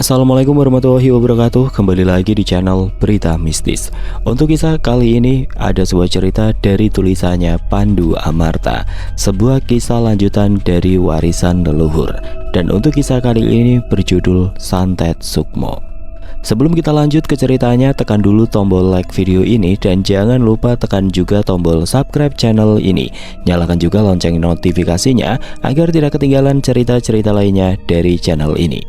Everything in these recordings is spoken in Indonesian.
Assalamualaikum warahmatullahi wabarakatuh. Kembali lagi di channel Berita Mistis. Untuk kisah kali ini ada sebuah cerita dari tulisannya Pandu Amarta, sebuah kisah lanjutan dari warisan leluhur. Dan untuk kisah kali ini berjudul Santet Sukmo. Sebelum kita lanjut ke ceritanya, tekan dulu tombol like video ini dan jangan lupa tekan juga tombol subscribe channel ini. Nyalakan juga lonceng notifikasinya agar tidak ketinggalan cerita-cerita lainnya dari channel ini.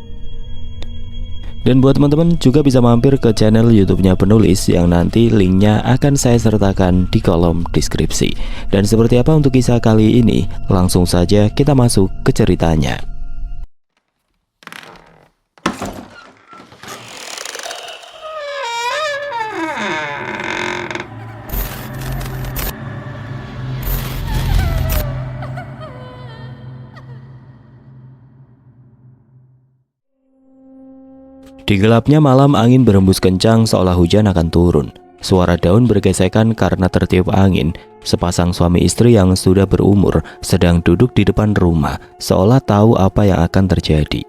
Dan buat teman-teman juga bisa mampir ke channel YouTube-nya penulis yang nanti linknya akan saya sertakan di kolom deskripsi. Dan seperti apa untuk kisah kali ini? Langsung saja kita masuk ke ceritanya. Di gelapnya malam, angin berembus kencang seolah hujan akan turun. Suara daun bergesekan karena tertiup angin. Sepasang suami istri yang sudah berumur sedang duduk di depan rumah, seolah tahu apa yang akan terjadi.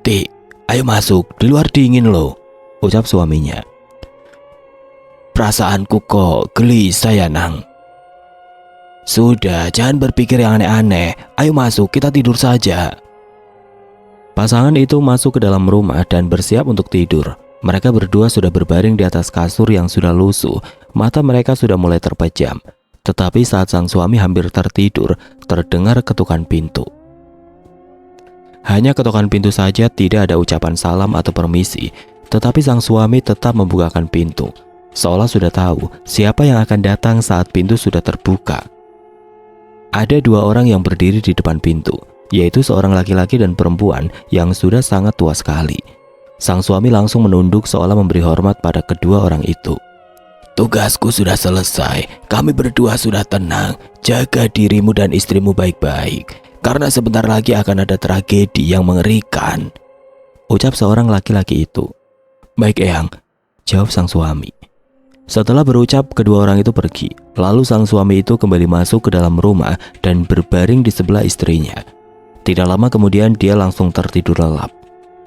"Tik, ayo masuk, di luar dingin loh," ucap suaminya. "Perasaanku kok gelisah ya, Nang." "Sudah, jangan berpikir yang aneh-aneh. Ayo masuk, kita tidur saja." Pasangan itu masuk ke dalam rumah dan bersiap untuk tidur. Mereka berdua sudah berbaring di atas kasur yang sudah lusuh. Mata mereka sudah mulai terpejam. Tetapi saat sang suami hampir tertidur, terdengar ketukan pintu. Hanya ketukan pintu saja, tidak ada ucapan salam atau permisi. Tetapi sang suami tetap membukakan pintu, seolah sudah tahu siapa yang akan datang saat pintu sudah terbuka. Ada dua orang yang berdiri di depan pintu, yaitu seorang laki-laki dan perempuan yang sudah sangat tua sekali. Sang suami langsung menunduk seolah memberi hormat pada kedua orang itu. "Tugasku sudah selesai. Kami berdua sudah tenang. Jaga dirimu dan istrimu baik-baik, karena sebentar lagi akan ada tragedi yang mengerikan," ucap seorang laki-laki itu. "Baik, Eyang," jawab sang suami. Setelah berucap, kedua orang itu pergi. Lalu sang suami itu kembali masuk ke dalam rumah dan berbaring di sebelah istrinya. Tidak lama kemudian dia langsung tertidur lelap.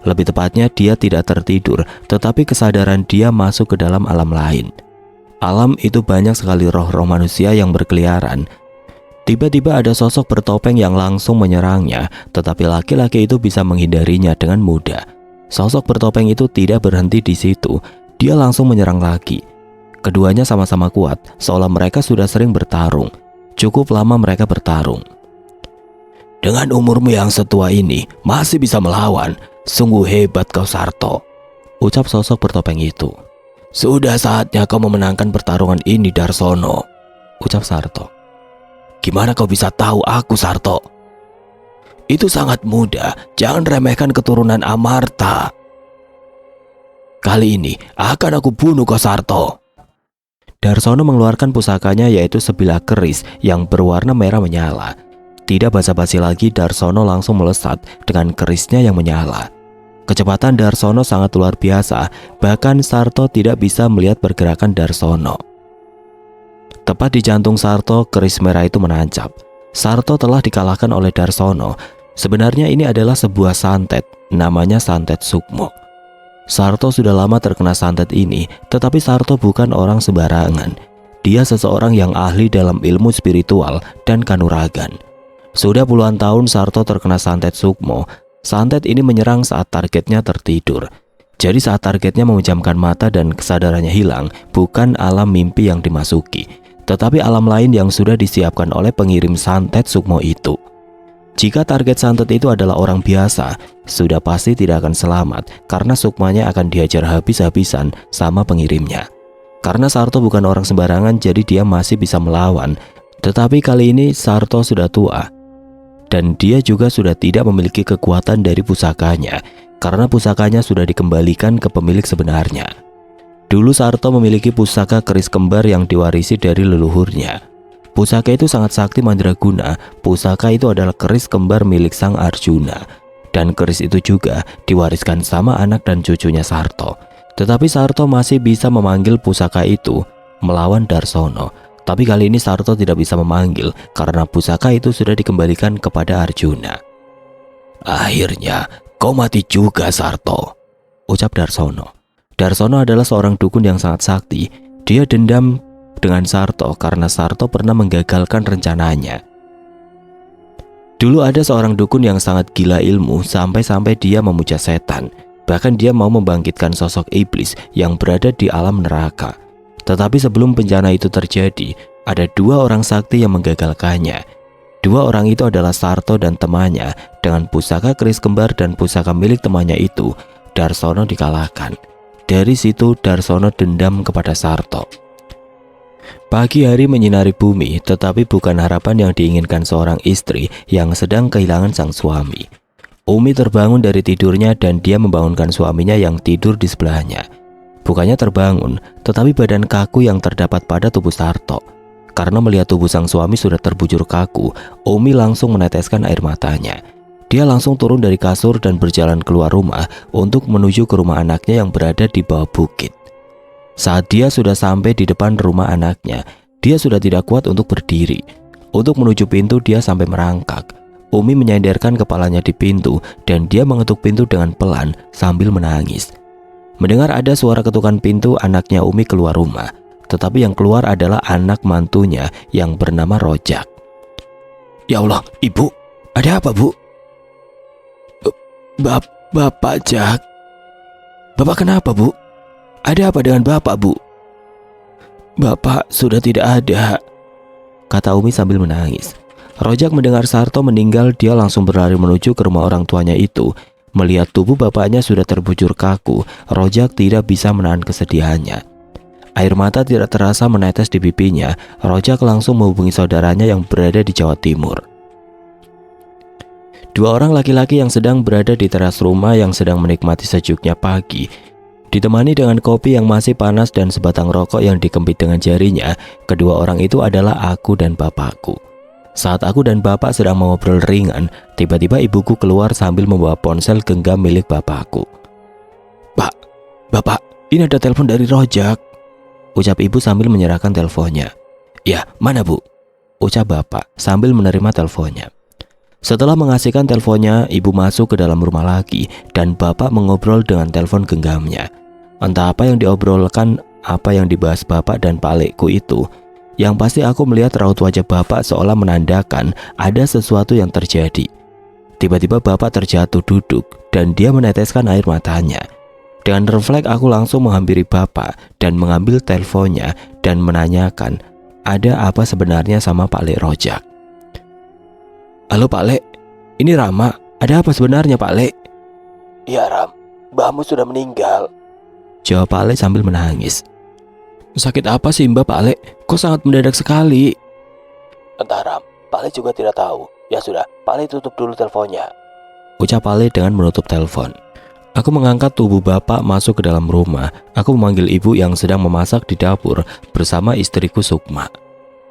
Lebih tepatnya dia tidak tertidur, tetapi kesadaran dia masuk ke dalam alam lain. Alam itu banyak sekali roh-roh manusia yang berkeliaran. Tiba-tiba ada sosok bertopeng yang langsung menyerangnya, tetapi laki-laki itu bisa menghindarinya dengan mudah. Sosok bertopeng itu tidak berhenti di situ, dia langsung menyerang lagi. Keduanya sama-sama kuat, seolah mereka sudah sering bertarung. Cukup lama mereka bertarung. "Dengan umurmu yang setua ini masih bisa melawan. Sungguh hebat kau, Sarto," ucap sosok bertopeng itu. "Sudah saatnya kau memenangkan pertarungan ini, Darsono," ucap Sarto. "Gimana kau bisa tahu aku, Sarto?" "Itu sangat mudah. Jangan remehkan keturunan Amarta. Kali ini akan aku bunuh kau, Sarto." Darsono mengeluarkan pusakanya, yaitu sebilah keris yang berwarna merah menyala. Tidak basa-basi lagi, Darsono langsung melesat dengan kerisnya yang menyala. Kecepatan Darsono sangat luar biasa, bahkan Sarto tidak bisa melihat pergerakan Darsono. Tepat di jantung Sarto, keris merah itu menancap. Sarto telah dikalahkan oleh Darsono. Sebenarnya ini adalah sebuah santet, namanya Santet Sukmo. Sarto sudah lama terkena santet ini, tetapi Sarto bukan orang sembarangan. Dia seseorang yang ahli dalam ilmu spiritual dan kanuragan. Sudah puluhan tahun Sarto terkena santet Sukmo. Santet ini menyerang saat targetnya tertidur. Jadi saat targetnya memejamkan mata dan kesadarannya hilang, bukan alam mimpi yang dimasuki, tetapi alam lain yang sudah disiapkan oleh pengirim santet Sukmo itu. Jika target santet itu adalah orang biasa, sudah pasti tidak akan selamat karena sukmanya akan dihajar habis-habisan sama pengirimnya. Karena Sarto bukan orang sembarangan, jadi dia masih bisa melawan. Tetapi kali ini Sarto sudah tua, dan dia juga sudah tidak memiliki kekuatan dari pusakanya, karena pusakanya sudah dikembalikan ke pemilik sebenarnya. Dulu Sarto memiliki pusaka keris kembar yang diwarisi dari leluhurnya. Pusaka itu sangat sakti mandraguna. Pusaka itu adalah keris kembar milik sang Arjuna, dan keris itu juga diwariskan sama anak dan cucunya Sarto. Tetapi Sarto masih bisa memanggil pusaka itu melawan Darsono. Tapi kali ini Sarto tidak bisa memanggil karena pusaka itu sudah dikembalikan kepada Arjuna. "Akhirnya kau mati juga, Sarto," ucap Darsono. Darsono adalah seorang dukun yang sangat sakti. Dia dendam dengan Sarto karena Sarto pernah menggagalkan rencananya. Dulu ada seorang dukun yang sangat gila ilmu sampai-sampai dia memuja setan. Bahkan dia mau membangkitkan sosok iblis yang berada di alam neraka. Tetapi sebelum bencana itu terjadi, ada dua orang sakti yang menggagalkannya. Dua orang itu adalah Sarto dan temannya. Dengan pusaka keris kembar dan pusaka milik temannya itu, Darsono dikalahkan. Dari situ Darsono dendam kepada Sarto. Pagi hari menyinari bumi, tetapi bukan harapan yang diinginkan seorang istri yang sedang kehilangan sang suami. Umi terbangun dari tidurnya dan dia membangunkan suaminya yang tidur di sebelahnya. Bukannya terbangun, tetapi badan kaku yang terdapat pada tubuh Sarto. Karena melihat tubuh sang suami sudah terbujur kaku, Umi langsung meneteskan air matanya. Dia langsung turun dari kasur dan berjalan keluar rumah untuk menuju ke rumah anaknya yang berada di bawah bukit. Saat dia sudah sampai di depan rumah anaknya, dia sudah tidak kuat untuk berdiri. Untuk menuju pintu dia sampai merangkak. Umi menyandarkan kepalanya di pintu dan dia mengetuk pintu dengan pelan sambil menangis. Mendengar ada suara ketukan pintu, anaknya Umi keluar rumah. Tetapi yang keluar adalah anak mantunya yang bernama Rojak. "Ya Allah, Ibu, ada apa, Bu?" Bapak Jak." "Bapak kenapa, Bu? Ada apa dengan Bapak, Bu?" "Bapak sudah tidak ada," kata Umi sambil menangis. Rojak mendengar Sarto meninggal, dia langsung berlari menuju ke rumah orang tuanya itu. Melihat tubuh bapaknya sudah terbujur kaku, Rojak tidak bisa menahan kesedihannya. Air mata tidak terasa menetes di pipinya. Rojak langsung menghubungi saudaranya yang berada di Jawa Timur. Dua orang laki-laki yang sedang berada di teras rumah yang sedang menikmati sejuknya pagi. Ditemani dengan kopi yang masih panas dan sebatang rokok yang dikempit dengan jarinya, kedua orang itu adalah aku dan bapakku. Saat aku dan bapak sedang mengobrol ringan, tiba-tiba ibuku keluar sambil membawa ponsel genggam milik bapakku. "Pak, Bapak, ini ada telepon dari Rojak," ucap ibu sambil menyerahkan teleponnya. "Ya, mana, Bu?" ucap bapak sambil menerima teleponnya. Setelah mengasihkan teleponnya, ibu masuk ke dalam rumah lagi dan bapak mengobrol dengan telepon genggamnya. Entah apa yang diobrolkan, apa yang dibahas bapak dan Pak Lekku itu. Yang pasti aku melihat raut wajah bapak seolah menandakan ada sesuatu yang terjadi. Tiba-tiba bapak terjatuh duduk dan dia meneteskan air matanya. Dengan refleks aku langsung menghampiri bapak dan mengambil teleponnya dan menanyakan ada apa sebenarnya sama Pak Lek Rojak. "Halo Pak Lek, ini Rama. Ada apa sebenarnya Pak Lek?" "Iya Ram, mbahmu sudah meninggal," jawab Pak Lek sambil menangis. "Sakit apa sih Mbak Pak Lek? Kok sangat mendadak sekali?" "Entah Ram, Pak Lek juga tidak tahu. Ya sudah, Pak Lek tutup dulu teleponnya," ucap Pak Lek dengan menutup telepon. Aku mengangkat tubuh bapak masuk ke dalam rumah. Aku memanggil ibu yang sedang memasak di dapur bersama istriku Sukma.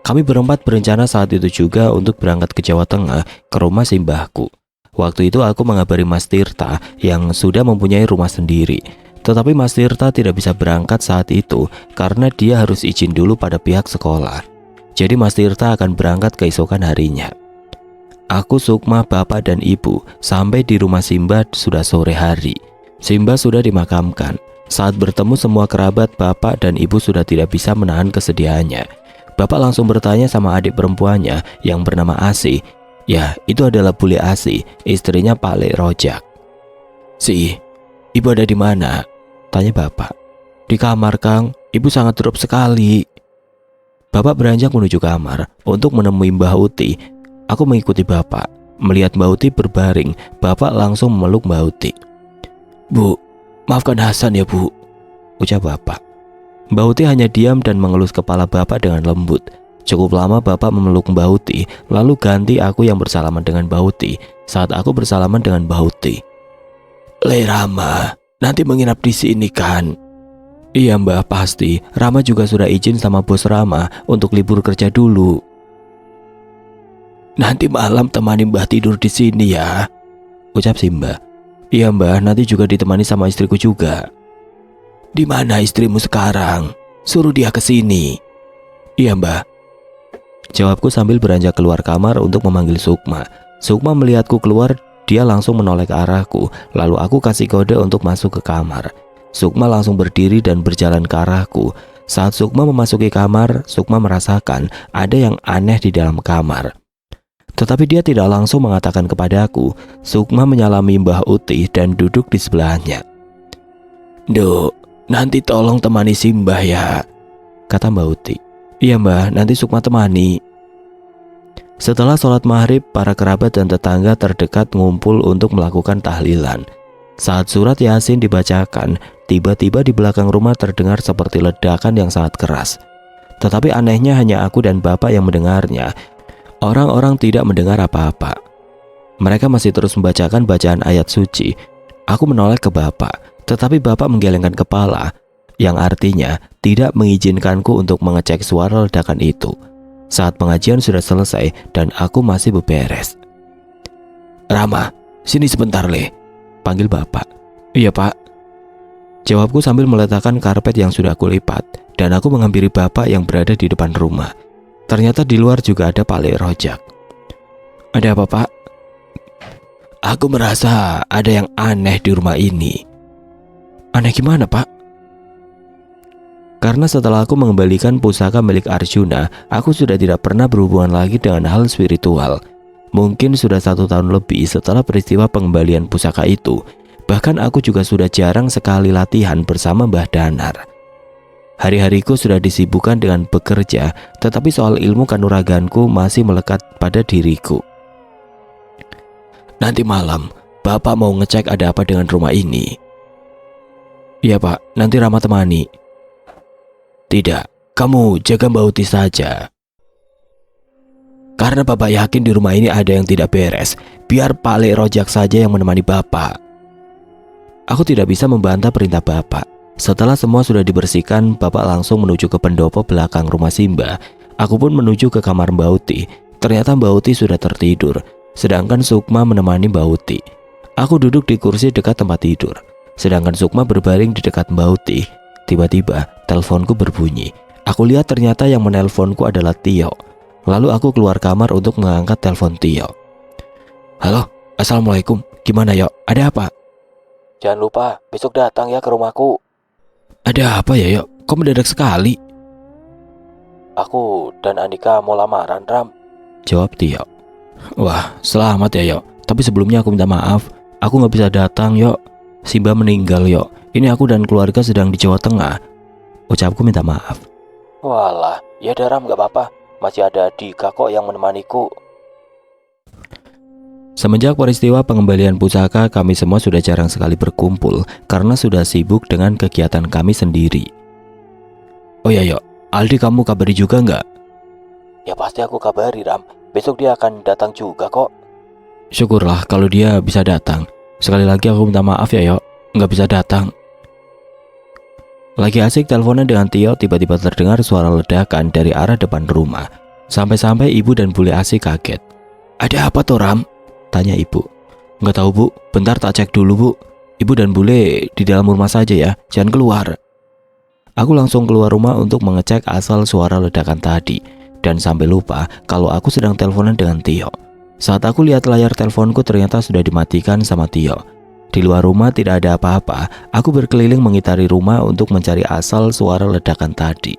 Kami berempat berencana saat itu juga untuk berangkat ke Jawa Tengah ke rumah simbahku. Waktu itu aku mengabari Mas Tirta yang sudah mempunyai rumah sendiri. Tetapi Mas Tirta tidak bisa berangkat saat itu karena dia harus izin dulu pada pihak sekolah. Jadi Mas Tirta akan berangkat keesokan harinya. Aku, Sukma, bapak dan ibu sampai di rumah Simba sudah sore hari. Simba sudah dimakamkan. Saat bertemu semua kerabat, bapak dan ibu sudah tidak bisa menahan kesedihannya. Bapak langsung bertanya sama adik perempuannya yang bernama Asih. Ya, itu adalah Bule Asih, istrinya Pak Lek Rojak. "Si, ibu ada di mana?" tanya bapak. "Di kamar, Kang. Ibu sangat drop sekali." Bapak beranjak menuju kamar untuk menemui Mbah Uti. Aku mengikuti bapak. Melihat Mbah Uti berbaring, bapak langsung memeluk Mbah Uti. "Bu, maafkan Hasan ya Bu," ucap bapak. Mbah Uti hanya diam dan mengelus kepala bapak dengan lembut. Cukup lama bapak memeluk Mbah Uti, lalu ganti aku yang bersalaman dengan Mbah Uti. Saat aku bersalaman dengan Mbah Uti, "Le Rama, nanti menginap di sini kan?" "Iya Mbah, pasti. Rama juga sudah izin sama bos Rama untuk libur kerja dulu." "Nanti malam temani Mbah tidur di sini ya," ucap Simba. "Iya Mbah, nanti juga ditemani sama istriku juga." "Di mana istrimu sekarang? Suruh dia ke sini." "Iya Mbah," jawabku sambil beranjak keluar kamar untuk memanggil Sukma. Sukma melihatku keluar, dia langsung menoleh ke arahku. Lalu aku kasih kode untuk masuk ke kamar. Sukma langsung berdiri dan berjalan ke arahku. Saat Sukma memasuki kamar, Sukma merasakan ada yang aneh di dalam kamar. Tetapi dia tidak langsung mengatakan kepadaku. Sukma menyalami Mbah Uti dan duduk di sebelahnya. "Duk, nanti tolong temani si Mbah ya," kata Mbah Uti. "Iya Mbah, nanti Sukma temani." Setelah sholat maghrib, para kerabat dan tetangga terdekat ngumpul untuk melakukan tahlilan. Saat surat Yasin dibacakan, tiba-tiba di belakang rumah terdengar seperti ledakan yang sangat keras. Tetapi anehnya hanya aku dan bapak yang mendengarnya. Orang-orang tidak mendengar apa-apa. Mereka masih terus membacakan bacaan ayat suci. Aku menoleh ke bapak, tetapi bapak menggelengkan kepala, yang artinya tidak mengizinkanku untuk mengecek suara ledakan itu. Saat pengajian sudah selesai dan aku masih beberes. "Rama, sini sebentar Le," panggil bapak. "Iya pak," jawabku sambil meletakkan karpet yang sudah aku lipat, dan aku menghampiri bapak yang berada di depan rumah. Ternyata di luar juga ada Pak Le Rojak. "Ada apa pak?" "Aku merasa ada yang aneh di rumah ini." "Aneh gimana pak?" Karena setelah aku mengembalikan pusaka milik Arjuna, aku sudah tidak pernah berhubungan lagi dengan hal spiritual. Mungkin sudah 1 tahun lebih setelah peristiwa pengembalian pusaka itu. Bahkan aku juga sudah jarang sekali latihan bersama Mbah Danar. Hari-hariku sudah disibukkan dengan bekerja, tetapi soal ilmu kanuraganku masih melekat pada diriku. "Nanti malam, Bapak mau ngecek ada apa dengan rumah ini." "Iya pak, nanti Rama temani." "Tidak, kamu jaga Mbak Uti saja. Karena Bapak yakin di rumah ini ada yang tidak beres. Biar Pak Le Rojak saja yang menemani Bapak." Aku tidak bisa membantah perintah Bapak. Setelah semua sudah dibersihkan, Bapak langsung menuju ke pendopo belakang rumah Simba. Aku pun menuju ke kamar Mbak Uti. Ternyata Mbak Uti sudah tertidur, sedangkan Sukma menemani Mbak Uti. Aku duduk di kursi dekat tempat tidur, sedangkan Sukma berbaring di dekat Mbak Uti. Tiba-tiba teleponku berbunyi. Aku lihat ternyata yang menelponku adalah Tio. Lalu aku keluar kamar untuk mengangkat telepon Tio. "Halo, assalamualaikum. Gimana Yok? Ada apa?" "Jangan lupa besok datang ya ke rumahku." "Ada apa ya Yok? Kok mendadak sekali?" "Aku dan Andika mau lamaran Ram," jawab Tio. "Wah, selamat ya Yok. Tapi sebelumnya aku minta maaf. Aku gak bisa datang Yok. Simba meninggal Yok. Ini aku dan keluarga sedang di Jawa Tengah," ucapku minta maaf. "Walah, ya udah Ram, gak apa-apa. Masih ada Dika kok yang menemaniku." Semenjak peristiwa pengembalian pusaka, kami semua sudah jarang sekali berkumpul karena sudah sibuk dengan kegiatan kami sendiri. "Oh ya Yok, Aldi kamu kabari juga nggak?" "Ya pasti aku kabari Ram. Besok dia akan datang juga kok." "Syukurlah kalau dia bisa datang. Sekali lagi aku minta maaf ya Yok, nggak bisa datang." Lagi asik teleponan dengan Tio, tiba-tiba terdengar suara ledakan dari arah depan rumah. Sampai-sampai ibu dan bule asik kaget. "Ada apa toh Ram?" tanya ibu. "Nggak tahu bu, bentar tak cek dulu bu. Ibu dan bule di dalam rumah saja ya, jangan keluar." Aku langsung keluar rumah untuk mengecek asal suara ledakan tadi, dan sampai lupa kalau aku sedang teleponan dengan Tio. Saat aku lihat layar teleponku ternyata sudah dimatikan sama Tio. Di luar rumah tidak ada apa-apa. Aku berkeliling mengitari rumah untuk mencari asal suara ledakan tadi.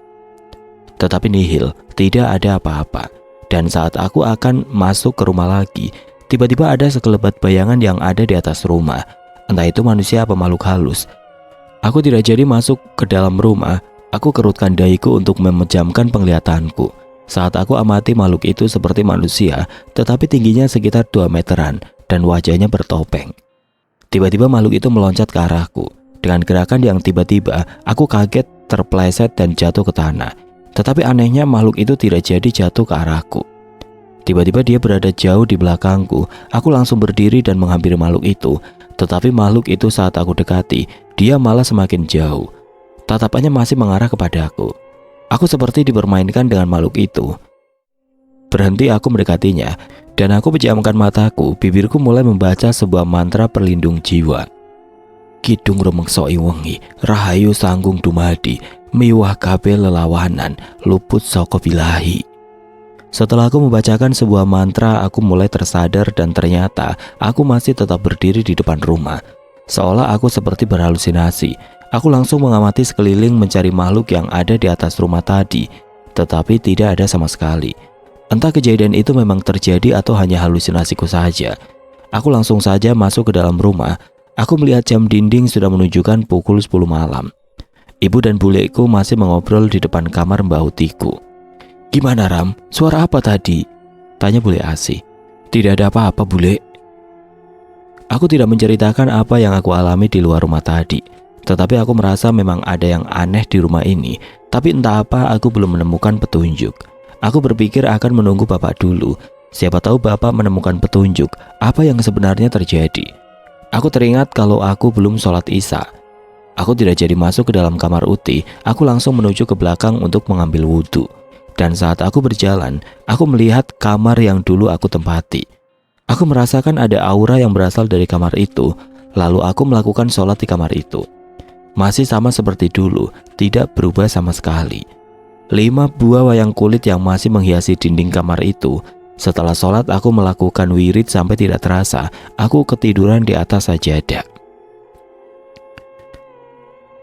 Tetapi nihil, tidak ada apa-apa. Dan saat aku akan masuk ke rumah lagi, tiba-tiba ada sekelebat bayangan yang ada di atas rumah. Entah itu manusia apa makhluk halus. Aku tidak jadi masuk ke dalam rumah. Aku kerutkan dahiku untuk memejamkan penglihatanku. Saat aku amati makhluk itu seperti manusia, tetapi tingginya sekitar 2 meteran dan wajahnya bertopeng. Tiba-tiba makhluk itu meloncat ke arahku. Dengan gerakan yang tiba-tiba, aku kaget, terpleset dan jatuh ke tanah. Tetapi anehnya makhluk itu tidak jadi jatuh ke arahku. Tiba-tiba dia berada jauh di belakangku. Aku langsung berdiri dan menghampiri makhluk itu. Tetapi makhluk itu saat aku dekati, dia malah semakin jauh. Tatapannya masih mengarah kepadaku. Aku seperti dipermainkan dengan makhluk itu. Berhenti aku mendekatinya, dan aku pejamkan mataku. Bibirku mulai membaca sebuah mantra perlindung jiwa. Kidung rumangsa wengi, rahayu sanggung dumadi, miwah kabeh lelawanan, luput saka bilahi. Setelah aku membacakan sebuah mantra, aku mulai tersadar dan ternyata aku masih tetap berdiri di depan rumah. Seolah aku seperti berhalusinasi. Aku langsung mengamati sekeliling mencari makhluk yang ada di atas rumah tadi, tetapi tidak ada sama sekali. Entah kejadian itu memang terjadi atau hanya halusinasiku saja. Aku langsung saja masuk ke dalam rumah. Aku melihat jam dinding sudah menunjukkan pukul 10 malam. Ibu dan bulekku masih mengobrol di depan kamar Mbak Utiku. "Gimana Ram? Suara apa tadi?" tanya Bule Asih. "Tidak ada apa-apa Bule." Aku tidak menceritakan apa yang aku alami di luar rumah tadi. Tetapi aku merasa memang ada yang aneh di rumah ini. Tapi entah apa aku belum menemukan petunjuk. Aku berpikir akan menunggu Bapak dulu. Siapa tahu Bapak menemukan petunjuk apa yang sebenarnya terjadi. Aku teringat kalau aku belum sholat Isya. Aku tidak jadi masuk ke dalam kamar Uti. Aku langsung menuju ke belakang untuk mengambil wudhu. Dan saat aku berjalan, aku melihat kamar yang dulu aku tempati. Aku merasakan ada aura yang berasal dari kamar itu. Lalu aku melakukan sholat di kamar itu. Masih sama seperti dulu, tidak berubah sama sekali. 5 buah wayang kulit yang masih menghiasi dinding kamar itu. Setelah sholat aku melakukan wirid sampai tidak terasa, aku ketiduran di atas sajadah.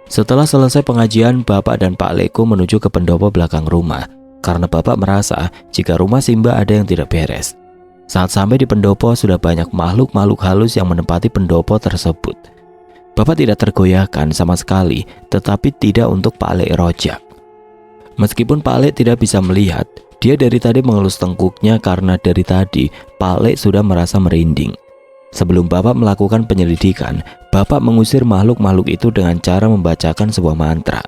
Setelah selesai pengajian, Bapak dan Pak Leko menuju ke pendopo belakang rumah. Karena Bapak merasa jika rumah Simba ada yang tidak beres. Saat sampai di pendopo sudah banyak makhluk-makhluk halus yang menempati pendopo tersebut. Bapak tidak tergoyahkan sama sekali, tetapi tidak untuk Pak Lek Rojak. Meskipun Pak Lek tidak bisa melihat, dia dari tadi mengelus tengkuknya karena dari tadi Pak Lek sudah merasa merinding. Sebelum Bapak melakukan penyelidikan, Bapak mengusir makhluk-makhluk itu dengan cara membacakan sebuah mantra.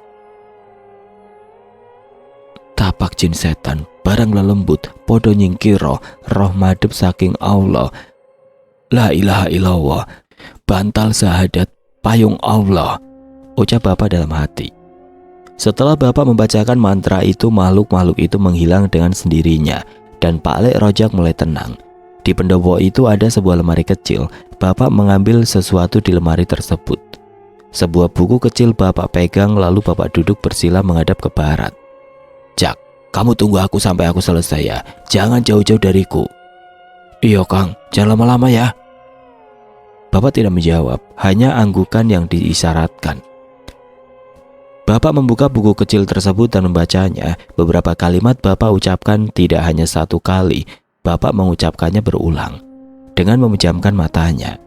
"Tapak jin setan, barang lelembut, podo nyingkiro, roh madep saking Allah. La ilaha illallah, bantal sahadat, payung Allah," ucap Bapak dalam hati. Setelah Bapak membacakan mantra itu, makhluk-makhluk itu menghilang dengan sendirinya dan Pak Lek Rojak mulai tenang. Di pendopo itu ada sebuah lemari kecil. Bapak mengambil sesuatu di lemari tersebut. Sebuah buku kecil Bapak pegang, lalu Bapak duduk bersila menghadap ke barat. "Jak, kamu tunggu aku sampai aku selesai ya. Jangan jauh-jauh dariku." "Iya Kang, jangan lama-lama ya." Bapak tidak menjawab, hanya anggukan yang diisyaratkan. Bapak membuka buku kecil tersebut dan membacanya. Beberapa kalimat Bapak ucapkan tidak hanya satu kali. Bapak mengucapkannya berulang. Dengan memejamkan matanya.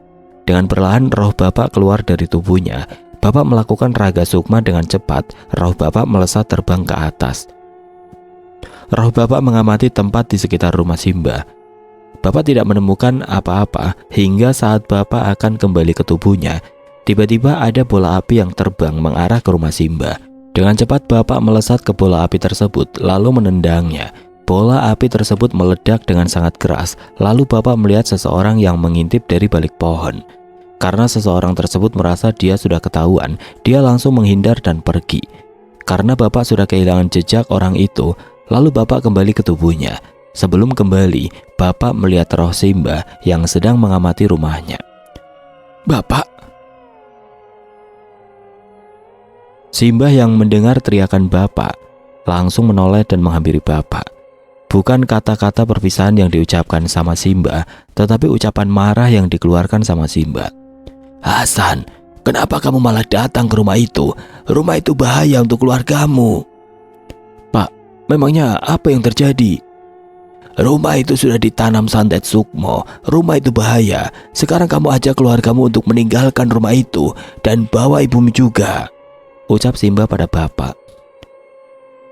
Dengan perlahan roh Bapak keluar dari tubuhnya. Bapak melakukan raga sukma dengan cepat. Roh Bapak melesat terbang ke atas. Roh Bapak mengamati tempat di sekitar rumah Simba. Bapak tidak menemukan apa-apa hingga saat Bapak akan kembali ke tubuhnya. Tiba-tiba ada bola api yang terbang mengarah ke rumah Simba. Dengan cepat Bapak melesat ke bola api tersebut lalu menendangnya. Bola api tersebut meledak dengan sangat keras. Lalu Bapak melihat seseorang yang mengintip dari balik pohon. Karena seseorang tersebut merasa dia sudah ketahuan, dia langsung menghindar dan pergi. Karena Bapak sudah kehilangan jejak orang itu, lalu Bapak kembali ke tubuhnya. Sebelum kembali, Bapak melihat roh Simba yang sedang mengamati rumahnya. "Bapak!" Simba yang mendengar teriakan Bapak langsung menoleh dan menghampiri Bapak. Bukan kata-kata perpisahan yang diucapkan sama Simba, tetapi ucapan marah yang dikeluarkan sama Simba. "Hasan, kenapa kamu malah datang ke rumah itu? Rumah itu bahaya untuk keluargamu." "Pak, memangnya apa yang terjadi?" "Rumah itu sudah ditanam santet sukmo. Rumah itu bahaya. Sekarang kamu ajak keluargamu untuk meninggalkan rumah itu dan bawa ibumu juga," ucap Simba pada Bapak.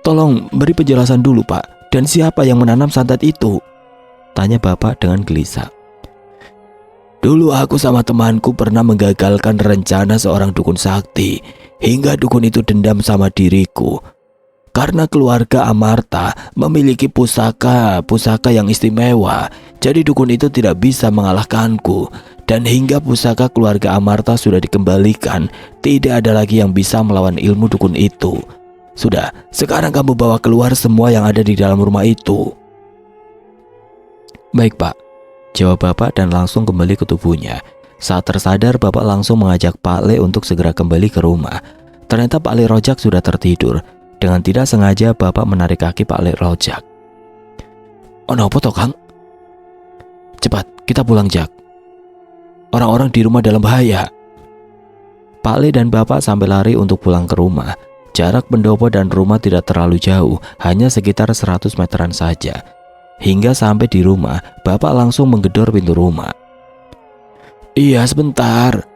"Tolong beri penjelasan dulu Pak. Dan siapa yang menanam santet itu?" tanya Bapak dengan gelisah. "Dulu aku sama temanku pernah menggagalkan rencana seorang dukun sakti. Hingga dukun itu dendam sama diriku. Karena keluarga Amarta memiliki pusaka yang istimewa. Jadi dukun itu tidak bisa mengalahkanku. Dan hingga pusaka keluarga Amarta sudah dikembalikan, tidak ada lagi yang bisa melawan ilmu dukun itu. Sudah, sekarang kamu bawa keluar semua yang ada di dalam rumah itu." "Baik Pak," jawab Bapak dan langsung kembali ke tubuhnya. Saat tersadar, Bapak langsung mengajak Pak Le untuk segera kembali ke rumah. Ternyata Pak Le Rojak sudah tertidur. Dengan tidak sengaja Bapak menarik kaki Pak Le Rojak. Ono apa toh, Kang? Cepat, kita pulang, Jak. Orang-orang di rumah dalam bahaya. Pak Le dan Bapak sampai lari untuk pulang ke rumah. Jarak pendopo dan rumah tidak terlalu jauh, hanya sekitar 100 meteran saja. Hingga sampai di rumah, Bapak langsung menggedor pintu rumah. Iya, sebentar.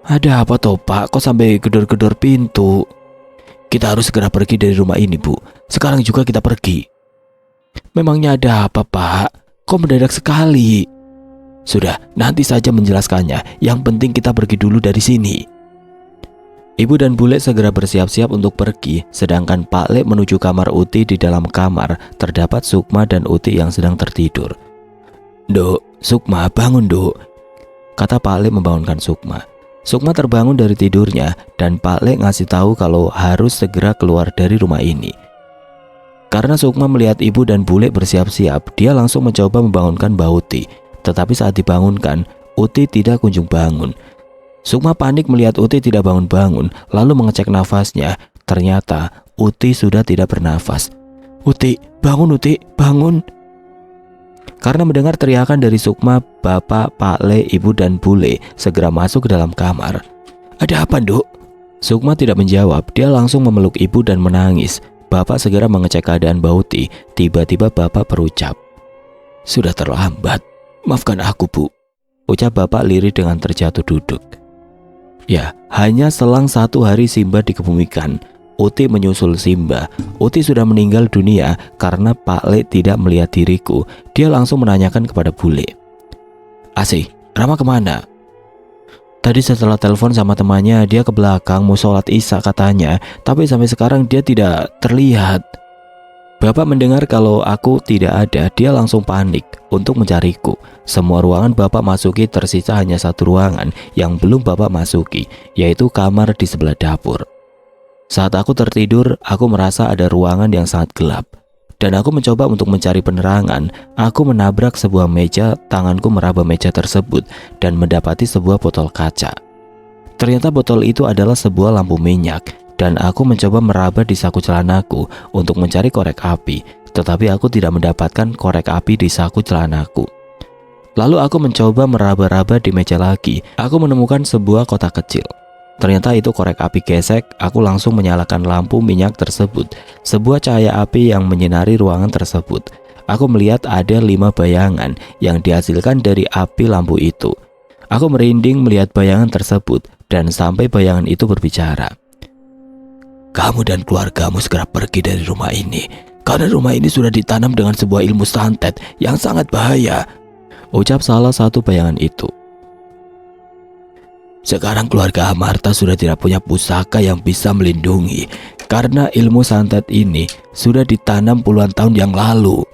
Ada apa toh, Pak? Kok sampai gedor-gedor pintu? Kita harus segera pergi dari rumah ini, Bu. Sekarang juga kita pergi. Memangnya ada apa, Pak? Kok mendadak sekali? Sudah, nanti saja menjelaskannya. Yang penting kita pergi dulu dari sini. Ibu dan bule segera bersiap-siap untuk pergi, sedangkan Pak Le menuju kamar Uti. Di dalam kamar terdapat Sukma dan Uti yang sedang tertidur. Duk, Sukma, bangun, Duk, kata Pak Le membangunkan Sukma. Sukma terbangun dari tidurnya dan Pak Le ngasih tahu kalau harus segera keluar dari rumah ini. Karena Sukma melihat ibu dan bule bersiap-siap, dia langsung mencoba membangunkan Mbak Uti. Tetapi saat dibangunkan, Uti tidak kunjung bangun. Sukma panik melihat Uti tidak bangun-bangun, lalu mengecek nafasnya. Ternyata Uti sudah tidak bernafas. Uti, bangun Uti, bangun. Karena mendengar teriakan dari Sukma, Bapak, Pak Le, Ibu dan Bule segera masuk ke dalam kamar. Ada apa, Duk? Sukma tidak menjawab, dia langsung memeluk ibu dan menangis. Bapak segera mengecek keadaan Bauti. Tiba-tiba Bapak berucap, "Sudah terlambat. Maafkan aku, Bu," ucap Bapak lirih dengan terjatuh duduk. Ya, hanya selang 1 hari Simba dikebumikan. Uti menyusul Simba. Uti sudah meninggal dunia karena Pak Le tidak melihat diriku. Dia langsung menanyakan kepada Bule. Asih, Rama kemana? Tadi setelah telepon sama temannya, dia ke belakang mau sholat isya katanya. Tapi sampai sekarang dia tidak terlihat. Bapak mendengar kalau aku tidak ada, dia langsung panik untuk mencariku. Semua ruangan Bapak masuki, tersisa hanya 1 ruangan yang belum Bapak masuki, yaitu kamar di sebelah dapur. Saat aku tertidur, aku merasa ada ruangan yang sangat gelap. Dan aku mencoba untuk mencari penerangan. Aku menabrak sebuah meja, tanganku meraba meja tersebut dan mendapati sebuah botol kaca. Ternyata botol itu adalah sebuah lampu minyak. Dan aku mencoba meraba di saku celanaku untuk mencari korek api. Tetapi aku tidak mendapatkan korek api di saku celanaku. Lalu aku mencoba meraba-raba di meja lagi. Aku menemukan sebuah kotak kecil. Ternyata itu korek api gesek. Aku langsung menyalakan lampu minyak tersebut. Sebuah cahaya api yang menyinari ruangan tersebut. Aku melihat ada 5 bayangan yang dihasilkan dari api lampu itu. Aku merinding melihat bayangan tersebut dan sampai bayangan itu berbicara. Kamu dan keluargamu segera pergi dari rumah ini. Karena rumah ini sudah ditanam dengan sebuah ilmu santet yang sangat bahaya, ucap salah satu bayangan itu. Sekarang keluarga Amarta sudah tidak punya pusaka yang bisa melindungi karena ilmu santet ini sudah ditanam puluhan tahun yang lalu,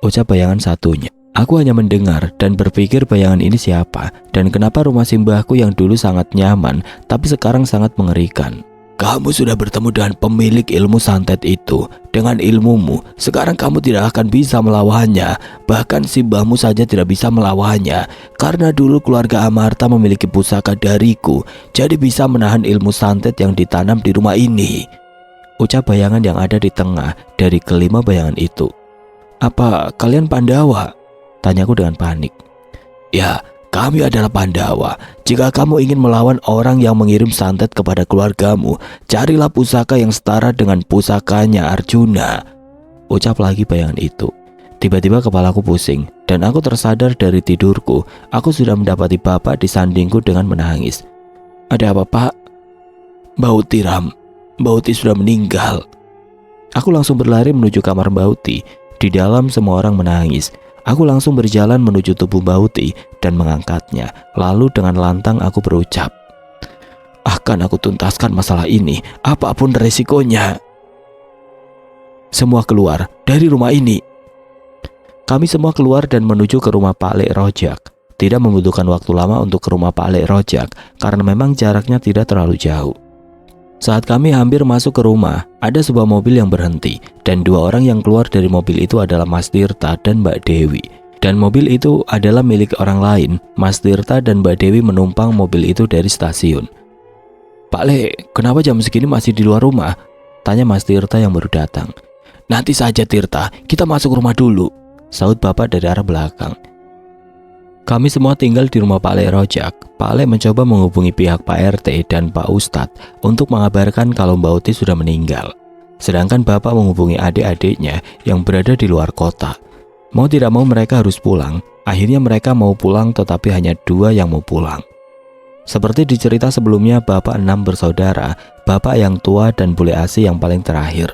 ucap bayangan satunya. Aku hanya mendengar dan berpikir bayangan ini siapa dan kenapa rumah simbahku yang dulu sangat nyaman tapi sekarang sangat mengerikan. Kamu sudah bertemu dengan pemilik ilmu santet itu. Dengan ilmumu, sekarang kamu tidak akan bisa melawannya. Bahkan simbahmu saja tidak bisa melawannya. Karena dulu keluarga Amarta memiliki pusaka dariku, jadi bisa menahan ilmu santet yang ditanam di rumah ini, ucap bayangan yang ada di tengah dari kelima bayangan itu. Apa kalian Pandawa? Tanyaku dengan panik. Ya, kami adalah Pandawa. Jika kamu ingin melawan orang yang mengirim santet kepada keluargamu, carilah pusaka yang setara dengan pusakanya Arjuna, ucap lagi bayangan itu. Tiba-tiba kepalaku pusing dan aku tersadar dari tidurku. Aku sudah mendapati Bapak di sandingku dengan menangis. Ada apa, Pak? Bauti, Ram. Bauti sudah meninggal. Aku langsung berlari menuju kamar Bauti. Di dalam semua orang menangis. Aku langsung berjalan menuju tubuh Bauti dan mengangkatnya. Lalu dengan lantang aku berucap, akan aku tuntaskan masalah ini, apapun resikonya. Semua keluar dari rumah ini. Kami semua keluar dan menuju ke rumah Pak Lek Rojak. Tidak membutuhkan waktu lama untuk ke rumah Pak Lek Rojak karena memang jaraknya tidak terlalu jauh. Saat kami hampir masuk ke rumah, ada sebuah mobil yang berhenti dan 2 orang yang keluar dari mobil itu adalah Mas Tirta dan Mbak Dewi. Dan mobil itu adalah milik orang lain. Mas Tirta dan Mbak Dewi menumpang mobil itu dari stasiun. Pak Le, kenapa jam segini masih di luar rumah? Tanya Mas Tirta yang baru datang. Nanti saja Tirta, kita masuk rumah dulu. saut bapak dari arah belakang. Kami semua tinggal di rumah Pak Lek Rojak. Pak Lek mencoba menghubungi pihak Pak RT dan Pak Ustadz untuk mengabarkan kalau Mbak Uti sudah meninggal. Sedangkan bapak menghubungi adik-adiknya yang berada di luar kota. Mau tidak mau mereka harus pulang. Akhirnya mereka mau pulang, tetapi hanya 2 yang mau pulang. Seperti di cerita sebelumnya, bapak 6 bersaudara, bapak yang tua dan bule Asi yang paling terakhir.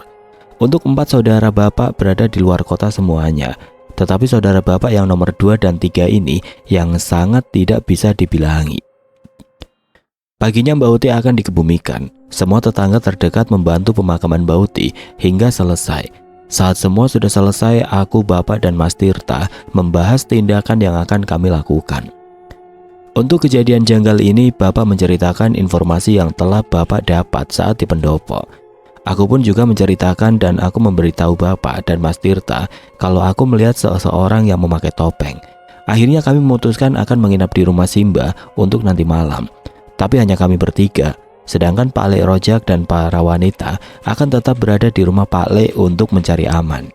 Untuk 4 saudara bapak berada di luar kota semuanya. Tetapi saudara bapak yang nomor 2 dan 3 ini yang sangat tidak bisa dibilangi. Paginya Mbak Uti akan dikebumikan. Semua tetangga terdekat membantu pemakaman Mbak Uti hingga selesai. Saat semua sudah selesai, aku, bapak, dan Mas Tirta membahas tindakan yang akan kami lakukan. Untuk kejadian janggal ini, bapak menceritakan informasi yang telah bapak dapat saat di pendopo. Aku pun juga menceritakan dan aku memberitahu bapak dan Mas Tirta kalau aku melihat seseorang yang memakai topeng. Akhirnya kami memutuskan akan menginap di rumah Simba untuk nanti malam. Tapi hanya kami bertiga, sedangkan Pak Lek Rojak dan para wanita akan tetap berada di rumah Pak Lek untuk mencari aman.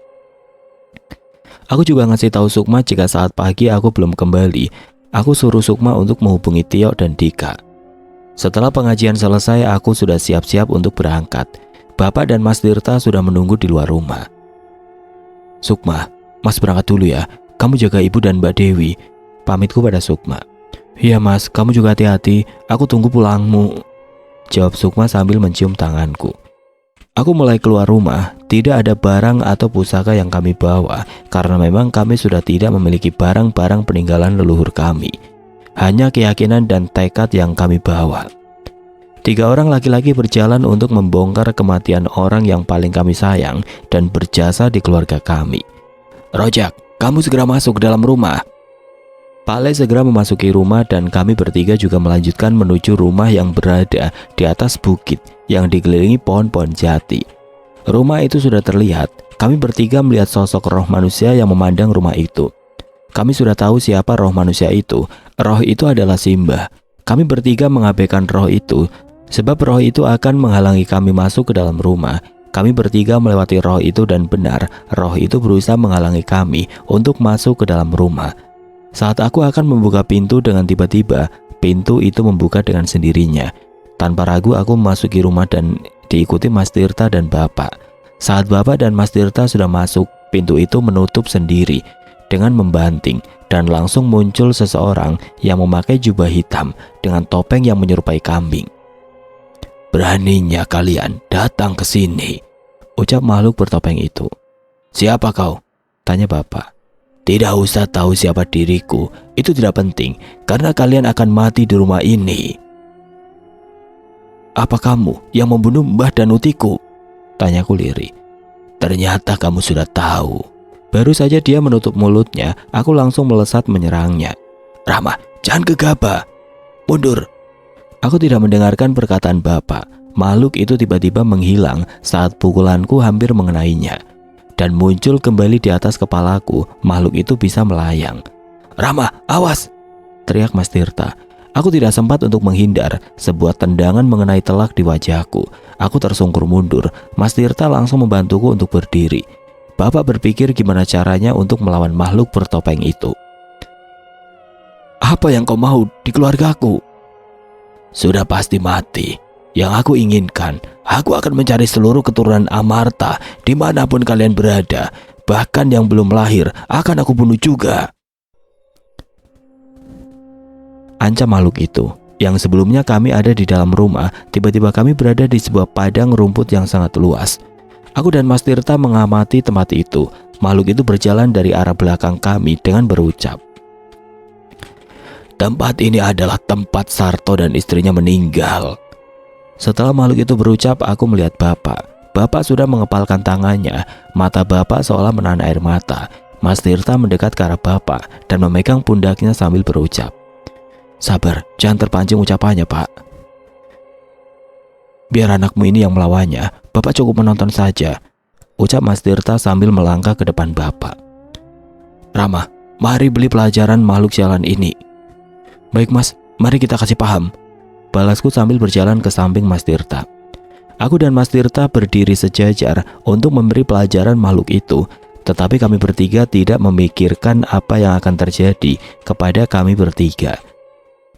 Aku juga ngasih tahu Sukma jika saat pagi aku belum kembali, aku suruh Sukma untuk menghubungi Tio dan Dika. Setelah pengajian selesai, aku sudah siap-siap untuk berangkat. Bapak dan Mas Tirta sudah menunggu di luar rumah. Sukma, Mas berangkat dulu ya. Kamu jaga ibu dan Mbak Dewi. Pamitku pada Sukma. Iya Mas, kamu juga hati-hati. Aku tunggu pulangmu, jawab Sukma sambil mencium tanganku. Aku mulai keluar rumah. Tidak ada barang atau pusaka yang kami bawa, karena memang kami sudah tidak memiliki barang-barang peninggalan leluhur kami. Hanya keyakinan dan tekad yang kami bawa. 3 orang laki-laki berjalan untuk membongkar kematian orang yang paling kami sayang dan berjasa di keluarga kami. Rojak, kamu segera masuk ke dalam rumah. Pak Lek segera memasuki rumah dan kami bertiga juga melanjutkan menuju rumah yang berada di atas bukit yang dikelilingi pohon-pohon jati. Rumah itu sudah terlihat. Kami bertiga melihat sosok roh manusia yang memandang rumah itu. Kami sudah tahu siapa roh manusia itu. Roh itu adalah Simba. Kami bertiga mengabaikan roh itu, sebab roh itu akan menghalangi kami masuk ke dalam rumah. Kami bertiga melewati roh itu dan benar, roh itu berusaha menghalangi kami untuk masuk ke dalam rumah. Saat aku akan membuka pintu, dengan tiba-tiba pintu itu membuka dengan sendirinya. Tanpa ragu aku memasuki rumah dan diikuti Mas Tirta dan Bapak. Saat Bapak dan Mas Tirta sudah masuk, pintu itu menutup sendiri dengan membanting dan langsung muncul seseorang yang memakai jubah hitam dengan topeng yang menyerupai kambing. Beraninya kalian datang ke sini, ucap makhluk bertopeng itu. Siapa kau? Tanya Bapak. Tidak usah tahu siapa diriku, itu tidak penting, karena kalian akan mati di rumah ini. Apa kamu yang membunuh Mbah dan Utiku? Tanyaku lirih. Ternyata kamu sudah tahu. Baru saja dia menutup mulutnya, aku langsung melesat menyerangnya. Rama, jangan gegabah. Mundur. Aku tidak mendengarkan perkataan Bapak. Makhluk itu tiba-tiba menghilang saat pukulanku hampir mengenainya. Dan muncul kembali di atas kepalaku, makhluk itu bisa melayang. Rama, awas! Teriak Mas Tirta. Aku tidak sempat untuk menghindar, sebuah tendangan mengenai telak di wajahku. Aku tersungkur mundur, Mas Tirta langsung membantuku untuk berdiri. Bapak berpikir gimana caranya untuk melawan makhluk bertopeng itu. Apa yang kau mau di keluargaku? Sudah pasti mati. Yang aku inginkan, aku akan mencari seluruh keturunan Amarta dimanapun kalian berada. Bahkan yang belum lahir akan aku bunuh juga. Ancam makhluk itu. Yang sebelumnya kami ada di dalam rumah, tiba-tiba kami berada di sebuah padang rumput yang sangat luas. Aku dan Mas Tirta mengamati tempat itu. Makhluk itu berjalan dari arah belakang kami dengan berucap. Tempat ini adalah tempat Sarto dan istrinya meninggal. Setelah makhluk itu berucap, aku melihat Bapak. Bapak sudah mengepalkan tangannya. Mata Bapak seolah menahan air mata. Mas Tirta mendekat ke arah Bapak dan memegang pundaknya sambil berucap. Sabar, jangan terpancing ucapannya, Pak. Biar anakmu ini yang melawannya, Bapak cukup menonton saja, ucap Mas Tirta sambil melangkah ke depan Bapak. Rama, mari beli pelajaran makhluk sialan ini. Baik Mas, mari kita kasih paham, balasku sambil berjalan ke samping Mas Tirta. Aku dan Mas Tirta berdiri sejajar untuk memberi pelajaran makhluk itu. Tetapi kami bertiga tidak memikirkan apa yang akan terjadi kepada kami bertiga.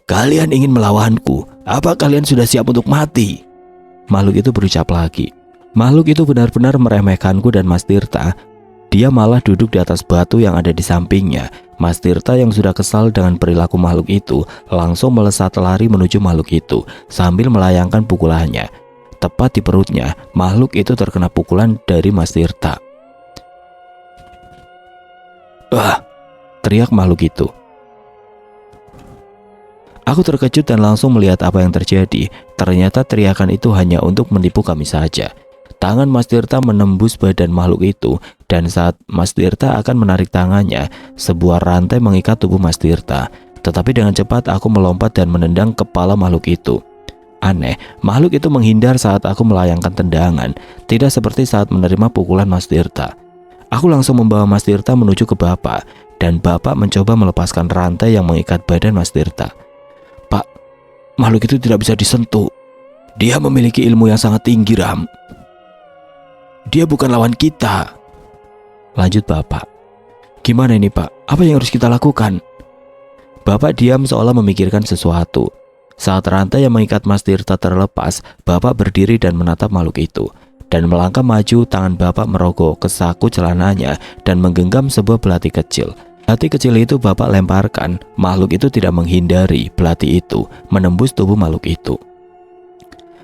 "Kalian ingin melawanku? Apa kalian sudah siap untuk mati?" Makhluk itu berucap lagi. Makhluk itu benar-benar meremehkanku dan Mas Tirta. Dia malah duduk di atas batu yang ada di sampingnya. Mas Tirta yang sudah kesal dengan perilaku makhluk itu langsung melesat lari menuju makhluk itu sambil melayangkan pukulannya. Tepat di perutnya, makhluk itu terkena pukulan dari Mas Tirta. "Ah!" teriak makhluk itu. Aku terkejut dan langsung melihat apa yang terjadi. Ternyata teriakan itu hanya untuk menipu kami saja. Tangan Mas Tirta menembus badan makhluk itu, dan saat Mas Tirta akan menarik tangannya, sebuah rantai mengikat tubuh Mas Tirta. Tetapi dengan cepat aku melompat dan menendang kepala makhluk itu. Aneh, makhluk itu menghindar saat aku melayangkan tendangan, tidak seperti saat menerima pukulan Mas Tirta. Aku langsung membawa Mas Tirta menuju ke Bapak, dan Bapak mencoba melepaskan rantai yang mengikat badan Mas Tirta. "Pak, makhluk itu tidak bisa disentuh. Dia memiliki ilmu yang sangat tinggi, Ram. Dia bukan lawan kita," lanjut Bapak. "Gimana ini, Pak? Apa yang harus kita lakukan?" Bapak diam seolah memikirkan sesuatu. Saat rantai yang mengikat Mas Tirta terlepas, Bapak berdiri dan menatap makhluk itu. Dan melangkah maju, tangan Bapak merogoh ke saku celananya dan menggenggam sebuah belati kecil. Belati kecil itu Bapak lemparkan. Makhluk itu tidak menghindari belati itu, menembus tubuh makhluk itu.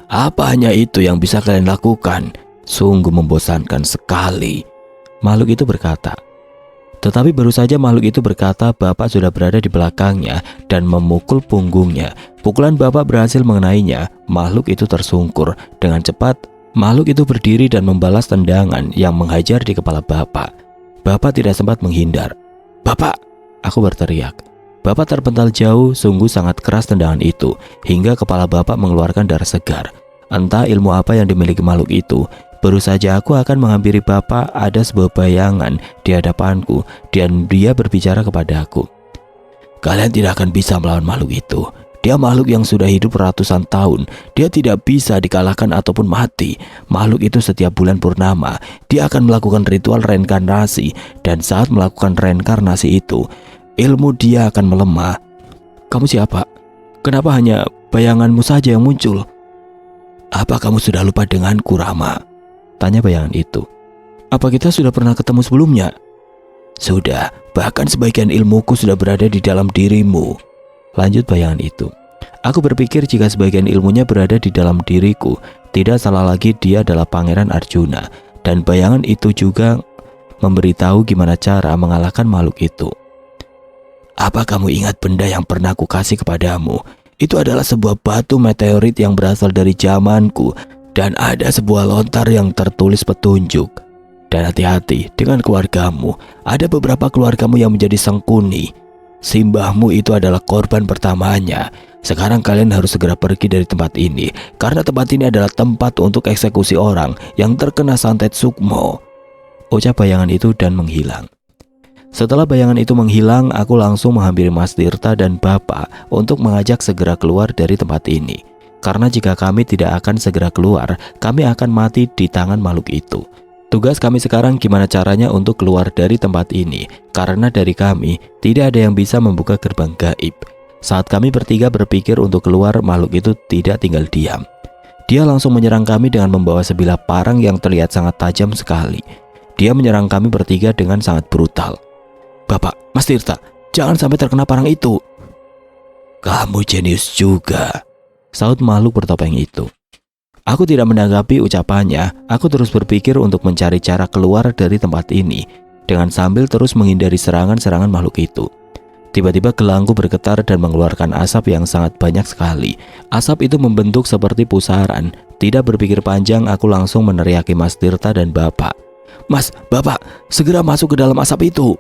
"Apa hanya itu yang bisa kalian lakukan? Sungguh membosankan sekali," makhluk itu berkata. Tetapi baru saja makhluk itu berkata, Bapak sudah berada di belakangnya dan memukul punggungnya. Pukulan Bapak berhasil mengenainya. Makhluk itu tersungkur. Dengan cepat, makhluk itu berdiri dan membalas tendangan yang menghajar di kepala Bapak. Bapak tidak sempat menghindar. "Bapak!" aku berteriak. Bapak terpental jauh, sungguh sangat keras tendangan itu, hingga kepala Bapak mengeluarkan darah segar. Entah ilmu apa yang dimiliki makhluk itu. Baru saja aku akan menghampiri Bapak, ada sebuah bayangan di hadapanku dan dia berbicara kepadaku. "Kalian tidak akan bisa melawan makhluk itu. Dia makhluk yang sudah hidup ratusan tahun. Dia tidak bisa dikalahkan ataupun mati. Makhluk itu setiap bulan purnama, dia akan melakukan ritual reinkarnasi, dan saat melakukan reinkarnasi itu, ilmu dia akan melemah." "Kamu siapa? Kenapa hanya bayanganmu saja yang muncul?" "Apa kamu sudah lupa denganku, Rama?" tanya bayangan itu. "Apa kita sudah pernah ketemu sebelumnya?" "Sudah, bahkan sebagian ilmuku sudah berada di dalam dirimu," lanjut bayangan itu. Aku berpikir jika sebagian ilmunya berada di dalam diriku, tidak salah lagi dia adalah Pangeran Arjuna. Dan bayangan itu juga memberitahu gimana cara mengalahkan makhluk itu. "Apa kamu ingat benda yang pernah aku kasih kepadamu? Itu adalah sebuah batu meteorit yang berasal dari zamanku. Dan ada sebuah lontar yang tertulis petunjuk. Dan hati-hati dengan keluargamu. Ada beberapa keluargamu yang menjadi sengkuni. Simbahmu itu adalah korban pertamanya. Sekarang kalian harus segera pergi dari tempat ini, karena tempat ini adalah tempat untuk eksekusi orang yang terkena santet sukmo," ucap bayangan itu dan menghilang. Setelah bayangan itu menghilang, aku langsung menghampiri Mas Tirta dan Bapak untuk mengajak segera keluar dari tempat ini. Karena jika kami tidak akan segera keluar, kami akan mati di tangan makhluk itu. Tugas kami sekarang gimana caranya untuk keluar dari tempat ini, karena dari kami tidak ada yang bisa membuka gerbang gaib. Saat kami bertiga berpikir untuk keluar, makhluk itu tidak tinggal diam. Dia langsung menyerang kami dengan membawa sebilah parang yang terlihat sangat tajam sekali. Dia menyerang kami bertiga dengan sangat brutal. "Bapak, Mas Tirta, jangan sampai terkena parang itu." "Kamu jenius juga," saut makhluk bertopeng itu. Aku tidak menanggapi ucapannya. Aku terus berpikir untuk mencari cara keluar dari tempat ini, dengan sambil terus menghindari serangan-serangan makhluk itu. Tiba-tiba gelangku bergetar dan mengeluarkan asap yang sangat banyak sekali. Asap itu membentuk seperti pusaran. Tidak berpikir panjang, aku langsung meneriaki Mas Tirta dan Bapak. "Mas, Bapak, segera masuk ke dalam asap itu."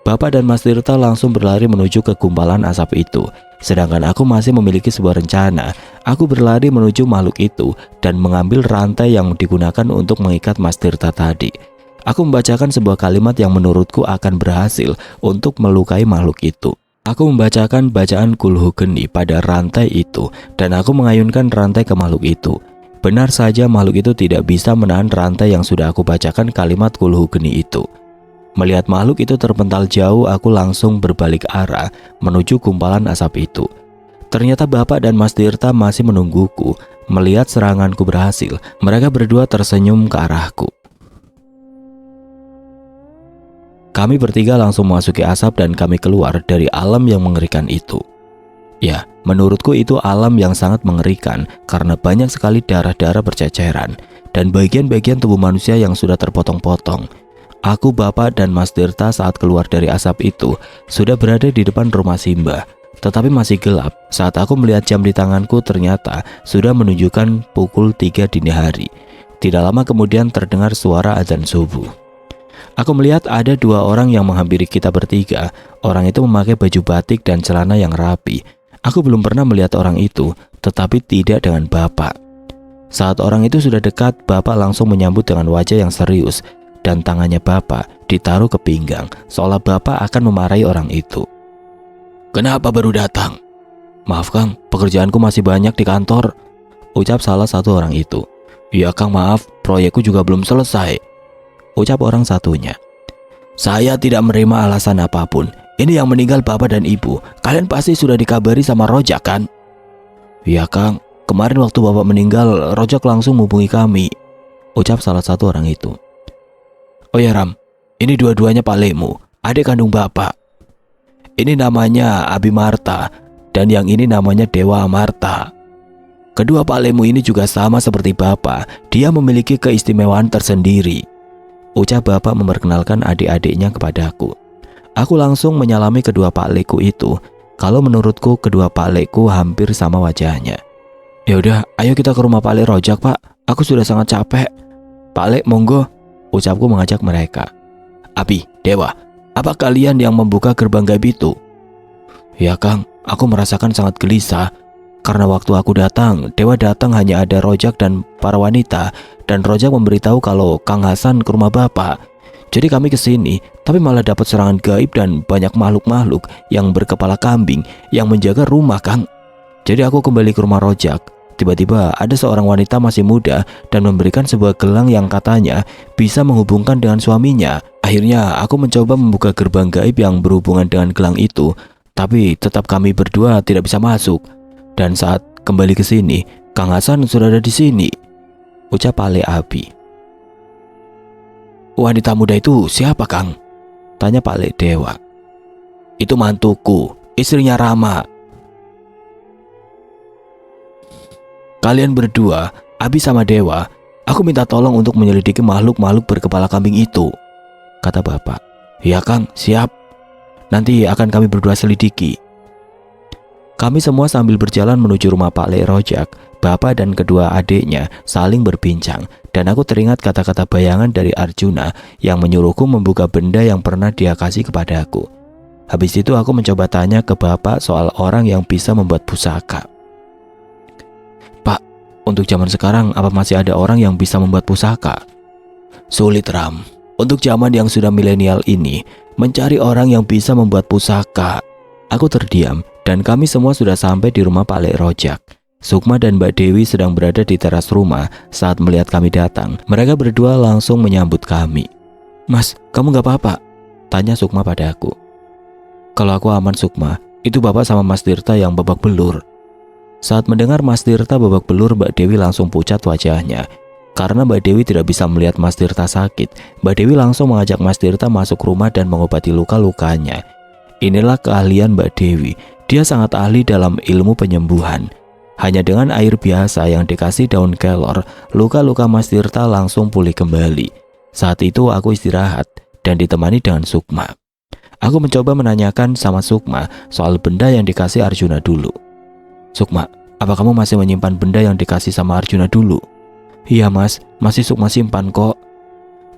Bapak dan Mas Tirta langsung berlari menuju ke gumpalan asap itu. Sedangkan aku masih memiliki sebuah rencana. Aku berlari menuju makhluk itu dan mengambil rantai yang digunakan untuk mengikat Mas Tirta tadi. Aku membacakan sebuah kalimat yang menurutku akan berhasil untuk melukai makhluk itu. Aku membacakan bacaan Kulhu Geni pada rantai itu dan aku mengayunkan rantai ke makhluk itu. Benar saja makhluk itu tidak bisa menahan rantai yang sudah aku bacakan kalimat Kulhu Geni itu. Melihat makhluk itu terpental jauh, aku langsung berbalik arah menuju gumpalan asap itu. Ternyata Bapak dan Mas Tirta masih menungguku. Melihat seranganku berhasil, mereka berdua tersenyum ke arahku. Kami bertiga langsung memasuki asap dan kami keluar dari alam yang mengerikan itu. Ya, menurutku itu alam yang sangat mengerikan karena banyak sekali darah-darah berceceran dan bagian-bagian tubuh manusia yang sudah terpotong-potong. Aku, Bapak, dan Mas Tirta saat keluar dari asap itu sudah berada di depan rumah Simbah. Tetapi masih gelap. Saat aku melihat jam di tanganku ternyata sudah menunjukkan pukul 3 dini hari. Tidak lama kemudian terdengar suara azan subuh. Aku melihat ada dua orang yang menghampiri kita bertiga. Orang itu memakai baju batik dan celana yang rapi. Aku belum pernah melihat orang itu, tetapi tidak dengan Bapak. Saat orang itu sudah dekat, Bapak langsung menyambut dengan wajah yang serius. Dan tangannya Bapak ditaruh ke pinggang, seolah Bapak akan memarahi orang itu. "Kenapa baru datang?" "Maaf Kang, pekerjaanku masih banyak di kantor," ucap salah satu orang itu. "Iya Kang, maaf, proyekku juga belum selesai," ucap orang satunya. "Saya tidak menerima alasan apapun. Ini yang meninggal Bapak dan Ibu. Kalian pasti sudah dikabari sama Rojak kan?" "Iya Kang, kemarin waktu Bapak meninggal, Rojak langsung menghubungi kami," ucap salah satu orang itu. "Oh ya Ram, ini dua-duanya Pak Lemu, adik kandung Bapak. Ini namanya Abi Marta dan yang ini namanya Dewa Marta. Kedua Pak Lemu ini juga sama seperti Bapak, dia memiliki keistimewaan tersendiri," ucap Bapak memperkenalkan adik-adiknya kepadaku. Aku langsung menyalami kedua Pak Leku itu. Kalau menurutku kedua Pak Leku hampir sama wajahnya. "Ya udah, ayo kita ke rumah Pak Le Rojak, Pak. Aku sudah sangat capek." "Pak Le, monggo," ucapku mengajak mereka. "Abi, Dewa, apa kalian yang membuka gerbang gaib itu?" "Ya Kang, aku merasakan sangat gelisah. Karena waktu aku datang, Dewa datang hanya ada Rojak dan para wanita. Dan Rojak memberitahu kalau Kang Hasan ke rumah Bapak. Jadi kami ke sini, tapi malah dapat serangan gaib dan banyak makhluk-makhluk yang berkepala kambing yang menjaga rumah Kang. Jadi aku kembali ke rumah Rojak. Tiba-tiba ada seorang wanita masih muda dan memberikan sebuah gelang yang katanya bisa menghubungkan dengan suaminya. Akhirnya aku mencoba membuka gerbang gaib yang berhubungan dengan gelang itu, tapi tetap kami berdua tidak bisa masuk. Dan saat kembali ke sini, Kang Hasan sudah ada di sini," ucap Ale Abi. "Wanita muda itu siapa Kang?" tanya Pak Le Dewa. "Itu mantuku, istrinya Rama. Kalian berdua, Abi sama Dewa, aku minta tolong untuk menyelidiki makhluk-makhluk berkepala kambing itu," kata Bapak. "Ya Kang, siap. Nanti akan kami berdua selidiki." Kami semua sambil berjalan menuju rumah Pak Le Rojak. Bapak dan kedua adiknya saling berbincang. Dan aku teringat kata-kata bayangan dari Arjuna yang menyuruhku membuka benda yang pernah dia kasih kepadaku. Habis itu aku mencoba tanya ke Bapak soal orang yang bisa membuat pusaka. "Pak, untuk zaman sekarang apa masih ada orang yang bisa membuat pusaka?" "Sulit Ram. Untuk zaman yang sudah milenial ini, mencari orang yang bisa membuat pusaka." Aku terdiam dan kami semua sudah sampai di rumah Pak Le Rojak. Sukma dan Mbak Dewi sedang berada di teras rumah saat melihat kami datang. Mereka berdua langsung menyambut kami. "Mas, kamu gak apa-apa?" tanya Sukma padaku. "Kalau aku aman Sukma, itu Bapak sama Mas Tirta yang babak belur." Saat mendengar Mas Tirta babak belur, Mbak Dewi langsung pucat wajahnya. Karena Mbak Dewi tidak bisa melihat Mas Tirta sakit, Mbak Dewi langsung mengajak Mas Tirta masuk rumah dan mengobati luka-lukanya. Inilah keahlian Mbak Dewi. Dia sangat ahli dalam ilmu penyembuhan. Hanya dengan air biasa yang dikasih daun kelor, luka-luka Mas Tirta langsung pulih kembali. Saat itu aku istirahat dan ditemani dengan Sukma. Aku mencoba menanyakan sama Sukma soal benda yang dikasih Arjuna dulu. "Sukma, apa kamu masih menyimpan benda yang dikasih sama Arjuna dulu?" "Iya Mas, masih Sukma simpan kok."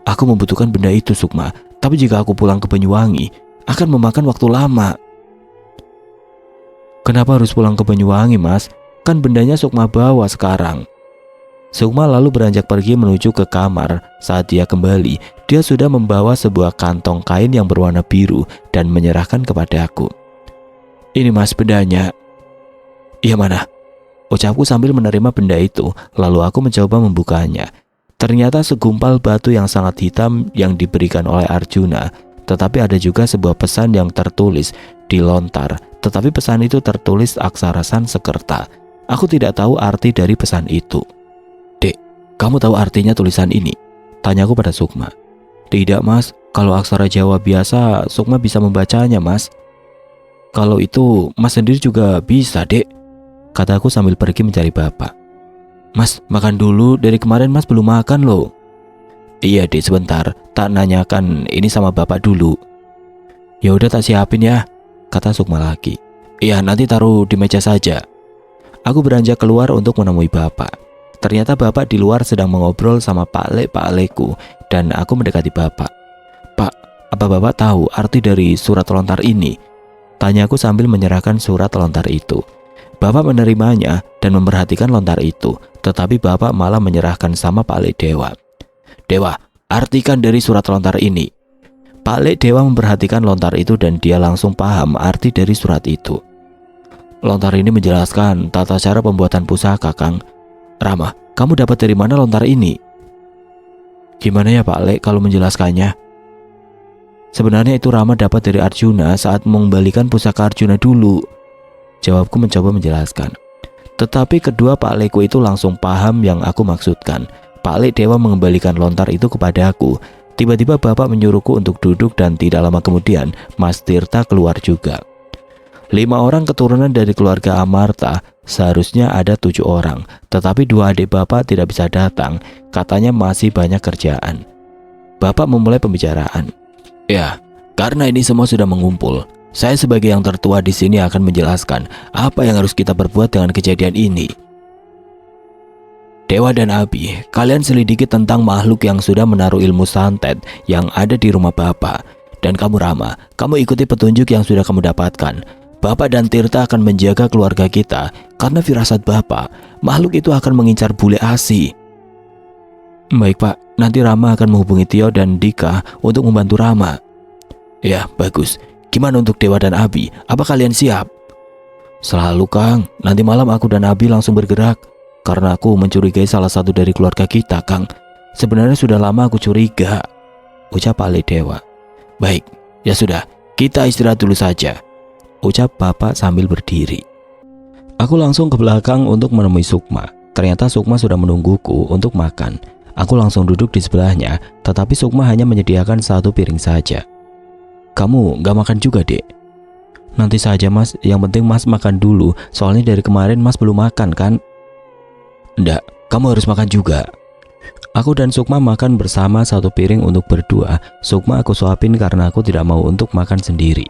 "Aku membutuhkan benda itu Sukma, tapi jika aku pulang ke Banyuwangi, akan memakan waktu lama." "Kenapa harus pulang ke Banyuwangi Mas? Kan bendanya Sukma bawa sekarang." Sukma lalu beranjak pergi menuju ke kamar. Saat dia kembali, dia sudah membawa sebuah kantong kain yang berwarna biru dan menyerahkan kepadaku. "Ini Mas bendanya." "Iya mana?" ucapku sambil menerima benda itu. Lalu aku mencoba membukanya. Ternyata segumpal batu yang sangat hitam yang diberikan oleh Arjuna. Tetapi ada juga sebuah pesan yang tertulis di lontar. Tetapi pesan itu tertulis aksara Sanskerta. Aku tidak tahu arti dari pesan itu. "Dek, kamu tahu artinya tulisan ini?" tanyaku pada Sukma. "Tidak mas, kalau aksara Jawa biasa Sukma bisa membacanya mas." "Kalau itu mas sendiri juga bisa dek," kataku sambil pergi mencari bapak. "Mas, makan dulu, dari kemarin mas belum makan loh." "Iya dek, sebentar, tak nanyakan ini sama bapak dulu." "Ya udah tak siapin ya," kata Sukma lagi. "Iya, nanti taruh di meja saja." Aku beranjak keluar untuk menemui bapak. Ternyata bapak di luar sedang mengobrol sama Pak Lekku dan aku mendekati bapak. "Pak, apa bapak tahu arti dari surat lontar ini?" tanyaku sambil menyerahkan surat lontar itu. Bapak menerimanya dan memperhatikan lontar itu, tetapi bapak malah menyerahkan sama Pak Lek Dewa. "Dewa, artikan dari surat lontar ini." Pak Lek Dewa memperhatikan lontar itu dan dia langsung paham arti dari surat itu. "Lontar ini menjelaskan tata cara pembuatan pusaka, Kang." "Rama, kamu dapat dari mana lontar ini?" "Gimana ya Pak Lek kalau menjelaskannya?" "Sebenarnya itu Rama dapat dari Arjuna saat mengembalikan pusaka Arjuna dulu," jawabku mencoba menjelaskan. Tetapi kedua Pak Lekku itu langsung paham yang aku maksudkan. Pak Lek Dewa mengembalikan lontar itu kepadaku. Tiba-tiba bapak menyuruhku untuk duduk dan tidak lama kemudian Mas Tirta keluar juga. 5 orang keturunan dari keluarga Amarta, seharusnya ada 7 orang, tetapi 2 adik bapak tidak bisa datang, katanya masih banyak kerjaan. Bapak memulai pembicaraan. "Ya, karena ini semua sudah mengumpul, saya sebagai yang tertua di sini akan menjelaskan apa yang harus kita perbuat dengan kejadian ini. Dewa dan Abi, kalian selidiki tentang makhluk yang sudah menaruh ilmu santet yang ada di rumah Bapak. Dan kamu Rama, kamu ikuti petunjuk yang sudah kamu dapatkan. Bapak dan Tirta akan menjaga keluarga kita, karena firasat Bapak, makhluk itu akan mengincar bule asi." "Baik Pak, nanti Rama akan menghubungi Tio dan Dika untuk membantu Rama." "Ya, bagus. Gimana untuk Dewa dan Abi? Apa kalian siap?" "Selalu Kang, nanti malam aku dan Abi langsung bergerak. Karena aku mencurigai salah satu dari keluarga kita, Kang. Sebenarnya sudah lama aku curiga," ucap Pak Lek Dewa. "Baik, ya sudah, kita istirahat dulu saja," ucap bapak sambil berdiri. Aku langsung ke belakang untuk menemui Sukma. Ternyata Sukma sudah menungguku untuk makan. Aku langsung duduk di sebelahnya, tetapi Sukma hanya menyediakan 1 piring saja. "Kamu gak makan juga, Dek?" "Nanti saja mas, yang penting mas makan dulu, soalnya dari kemarin mas belum makan kan?" "Nggak, kamu harus makan juga." Aku dan Sukma makan bersama 1 piring untuk berdua. Sukma aku suapin karena aku tidak mau untuk makan sendiri.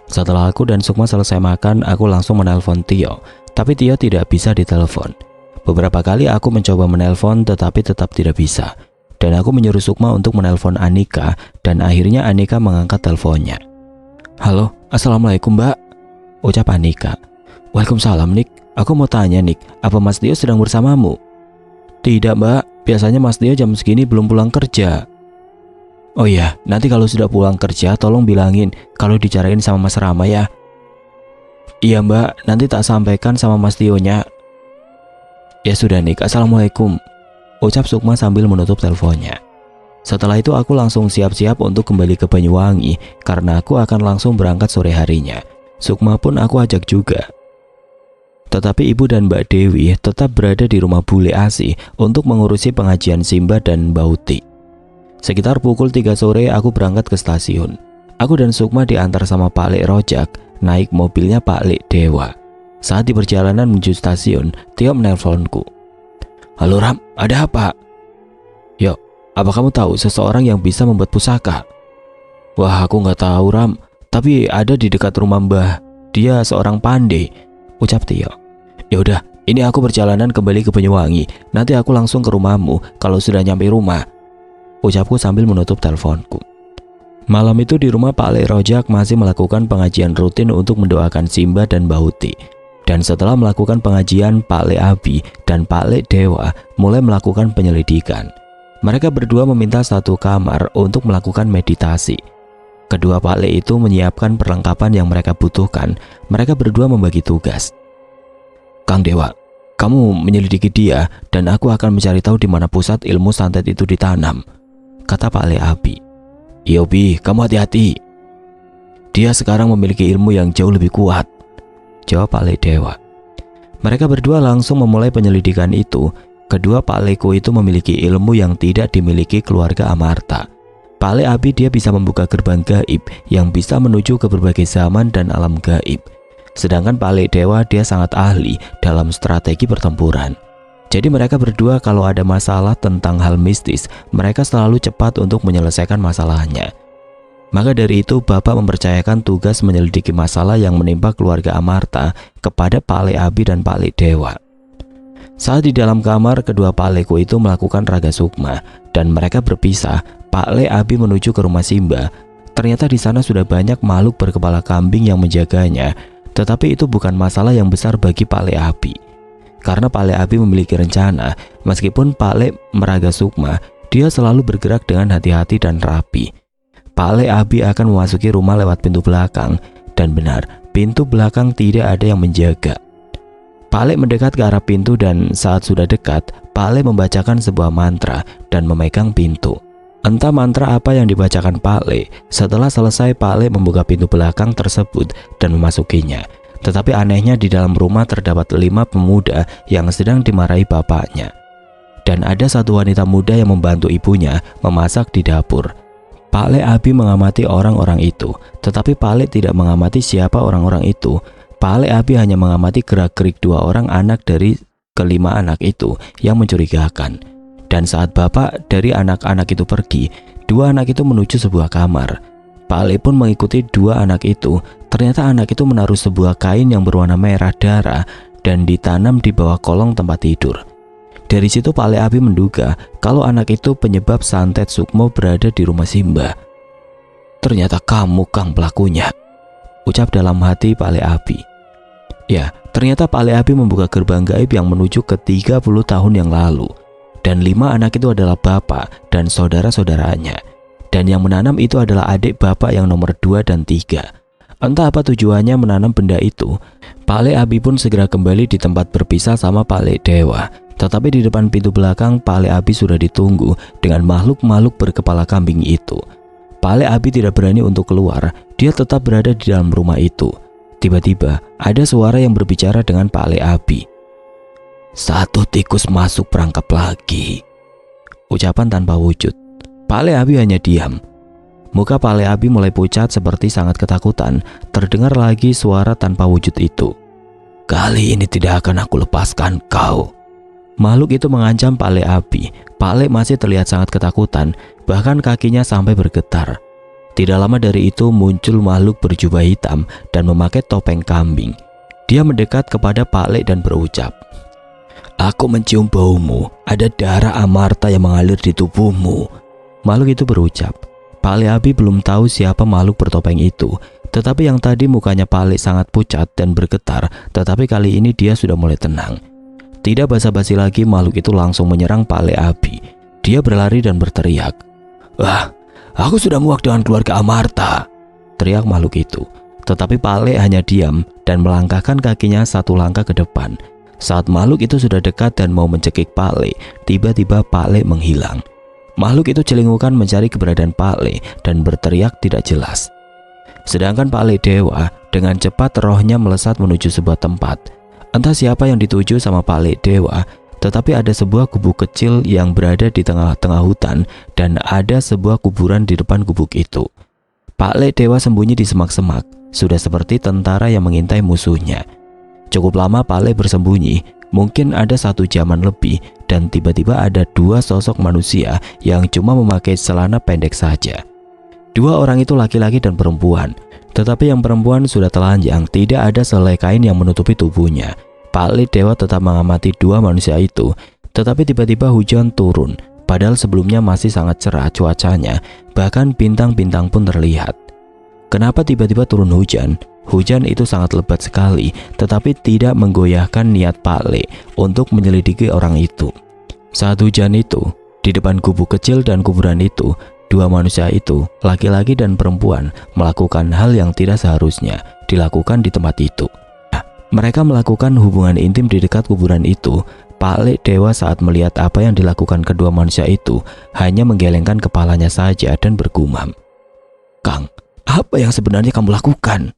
Setelah aku dan Sukma selesai makan, aku langsung menelpon Tio. Tapi Tio tidak bisa ditelepon. Beberapa kali aku mencoba menelpon tetapi tetap tidak bisa. Dan aku menyuruh Sukma untuk menelpon Anika, dan akhirnya Anika mengangkat teleponnya. "Halo, assalamualaikum mbak," ucap Anika. "Waalaikumsalam Nik, aku mau tanya Nik, apa Mas Tio sedang bersamamu?" "Tidak mbak, biasanya Mas Tio jam segini belum pulang kerja." "Oh iya, nanti kalau sudah pulang kerja tolong bilangin kalau dicariin sama Mas Rama ya." "Iya mbak, nanti tak sampaikan sama Mas Tio-nya." "Ya sudah Nik, assalamualaikum," ucap Sukma sambil menutup teleponnya. Setelah itu aku langsung siap-siap untuk kembali ke Banyuwangi karena aku akan langsung berangkat sore harinya. Sukma pun aku ajak juga. Tetapi ibu dan Mbak Dewi tetap berada di rumah bule asi untuk mengurusi pengajian Simba dan Bauti. Sekitar pukul 3 sore aku berangkat ke stasiun. Aku dan Sukma diantar sama Pak Lek Rojak naik mobilnya Pak Lek Dewa. Saat di perjalanan menuju stasiun, Tio menelponku. "Halo Ram, ada apa?" "Yo, apa kamu tahu seseorang yang bisa membuat pusaka?" "Wah, aku nggak tahu Ram, tapi ada di dekat rumah Mbah. Dia seorang pandai," ucap Tio. "Ya udah, ini aku perjalanan kembali ke Banyuwangi. Nanti aku langsung ke rumahmu kalau sudah nyampe rumah," ucapku sambil menutup teleponku. Malam itu di rumah Pak Lek Rojak masih melakukan pengajian rutin untuk mendoakan Simba dan Bauti. Dan setelah melakukan pengajian, Pak Lek Abi dan Pak Lek Dewa mulai melakukan penyelidikan. Mereka berdua meminta 1 kamar untuk melakukan meditasi. Kedua Pak Lek itu menyiapkan perlengkapan yang mereka butuhkan. Mereka berdua membagi tugas. "Kang Dewa, Kamu menyelidiki dia dan aku akan mencari tahu di mana pusat ilmu santet itu ditanam, kata Pak Le Abi. Iya Bi, kamu hati-hati. Dia sekarang memiliki ilmu yang jauh lebih kuat, jawab Pak Le Dewa. Mereka berdua langsung memulai penyelidikan itu. Kedua Pak Leko itu memiliki ilmu yang tidak dimiliki keluarga Amarta. Pak Le Abi dia bisa membuka gerbang gaib yang bisa menuju ke berbagai zaman dan alam gaib. Sedangkan Pak Le Dewa dia sangat ahli dalam strategi pertempuran. Jadi mereka berdua kalau ada masalah tentang hal mistis, mereka selalu cepat untuk menyelesaikan masalahnya. Maka dari itu Bapak mempercayakan tugas menyelidiki masalah yang menimpa keluarga Amarta kepada Pak Le Abi dan Pak Le Dewa. Saat di dalam kamar, kedua Pak Leko itu melakukan raga sukma dan mereka berpisah. Pak Le Abi menuju ke rumah Simba. Ternyata di sana sudah banyak makhluk berkepala kambing yang menjaganya. Tetapi itu bukan masalah yang besar bagi Pak Le Abi. Karena Pak Le Abi memiliki rencana, meskipun Pak Le meraga sukma, dia selalu bergerak dengan hati-hati dan rapi. Pak Le Abi akan memasuki rumah lewat pintu belakang, dan benar, pintu belakang tidak ada yang menjaga. Pak Le mendekat ke arah pintu dan saat sudah dekat, Pak Le membacakan sebuah mantra dan memegang pintu. Entah mantra apa yang dibacakan Pak Le. Setelah selesai, Pak Le membuka pintu belakang tersebut dan memasukinya. Tetapi anehnya di dalam rumah terdapat 5 pemuda yang sedang dimarahi bapaknya. Dan ada satu wanita muda yang membantu ibunya memasak di dapur. Pak Le Abi mengamati orang-orang itu, tetapi Pak Le tidak mengamati siapa orang-orang itu. Pak Le Abi hanya mengamati gerak-gerik 2 orang anak dari kelima anak itu yang mencurigakan. Dan saat bapak dari anak-anak itu pergi, 2 anak itu menuju sebuah kamar. Pak Le pun mengikuti 2 anak itu. Ternyata anak itu menaruh sebuah kain yang berwarna merah darah dan ditanam di bawah kolong tempat tidur. Dari situ Pak Le Abi menduga kalau anak itu penyebab santet sukmo berada di rumah Simba. Ternyata kamu Kang pelakunya, ucap dalam hati Pak Le Abi. Ya, ternyata Pak Le Abi membuka gerbang gaib yang menuju ke 30 tahun yang lalu. Dan 5 anak itu adalah bapak dan saudara-saudaranya. Dan yang menanam itu adalah adik bapak yang nomor 2 dan 3. Entah apa tujuannya menanam benda itu. Pak Le Abi pun segera kembali di tempat berpisah sama Pak Le Dewa. Tetapi di depan pintu belakang Pak Le Abi sudah ditunggu dengan makhluk-makhluk berkepala kambing itu. Pak Le Abi tidak berani untuk keluar. Dia tetap berada di dalam rumah itu. Tiba-tiba ada suara yang berbicara dengan Pak Le Abi. Satu tikus masuk perangkap lagi, ucapan tanpa wujud. Pak Le Abi hanya diam. Muka Pak Le Abi mulai pucat seperti sangat ketakutan. Terdengar lagi suara tanpa wujud itu. Kali ini tidak akan aku lepaskan kau. Makhluk itu mengancam Pak Le Abi. Pak Le masih terlihat sangat ketakutan, bahkan kakinya sampai bergetar. Tidak lama dari itu muncul makhluk berjubah hitam dan memakai topeng kambing. Dia mendekat kepada Pak Le dan berucap, Aku mencium baumu, ada darah Amarta yang mengalir di tubuhmu. Makhluk itu berucap. Pak Le Abi belum tahu siapa makhluk bertopeng itu. Tetapi yang tadi mukanya Pak Le sangat pucat dan bergetar. Tetapi kali ini dia sudah mulai tenang. Tidak basa-basi lagi, makhluk itu langsung menyerang Pak Le Abi. Dia berlari dan berteriak. Wah, aku sudah muak dengan keluarga Amarta, teriak makhluk itu. Tetapi Pak Le hanya diam dan melangkahkan kakinya 1 langkah ke depan. Saat makhluk itu sudah dekat dan mau mencekik Pak Le, tiba-tiba Pak Le menghilang. Makhluk itu celingukan mencari keberadaan Pak Le dan berteriak tidak jelas. Sedangkan Pak Le Dewa dengan cepat rohnya melesat menuju sebuah tempat. Entah siapa yang dituju sama Pak Le Dewa, tetapi ada sebuah gubuk kecil yang berada di tengah-tengah hutan dan ada sebuah kuburan di depan gubuk itu. Pak Le Dewa sembunyi di semak-semak, sudah seperti tentara yang mengintai musuhnya. Cukup lama Pak Le bersembunyi, mungkin ada 1 jaman lebih, dan tiba-tiba ada 2 sosok manusia yang cuma memakai celana pendek saja. 2 orang itu laki-laki dan perempuan, tetapi yang perempuan sudah telanjang, tidak ada selai kain yang menutupi tubuhnya. Pak Le Dewa tetap mengamati 2 manusia itu, tetapi tiba-tiba hujan turun, padahal sebelumnya masih sangat cerah cuacanya, bahkan bintang-bintang pun terlihat. Kenapa tiba-tiba turun hujan? Hujan itu sangat lebat sekali, tetapi tidak menggoyahkan niat Pak Le untuk menyelidiki orang itu. Saat hujan itu, di depan gubuk kecil dan kuburan itu, 2 manusia itu, laki-laki dan perempuan, melakukan hal yang tidak seharusnya dilakukan di tempat itu. Mereka melakukan hubungan intim di dekat kuburan itu. Pak Lek Dewa saat melihat apa yang dilakukan kedua manusia itu hanya menggelengkan kepalanya saja dan bergumam. "Kang, apa yang sebenarnya kamu lakukan?"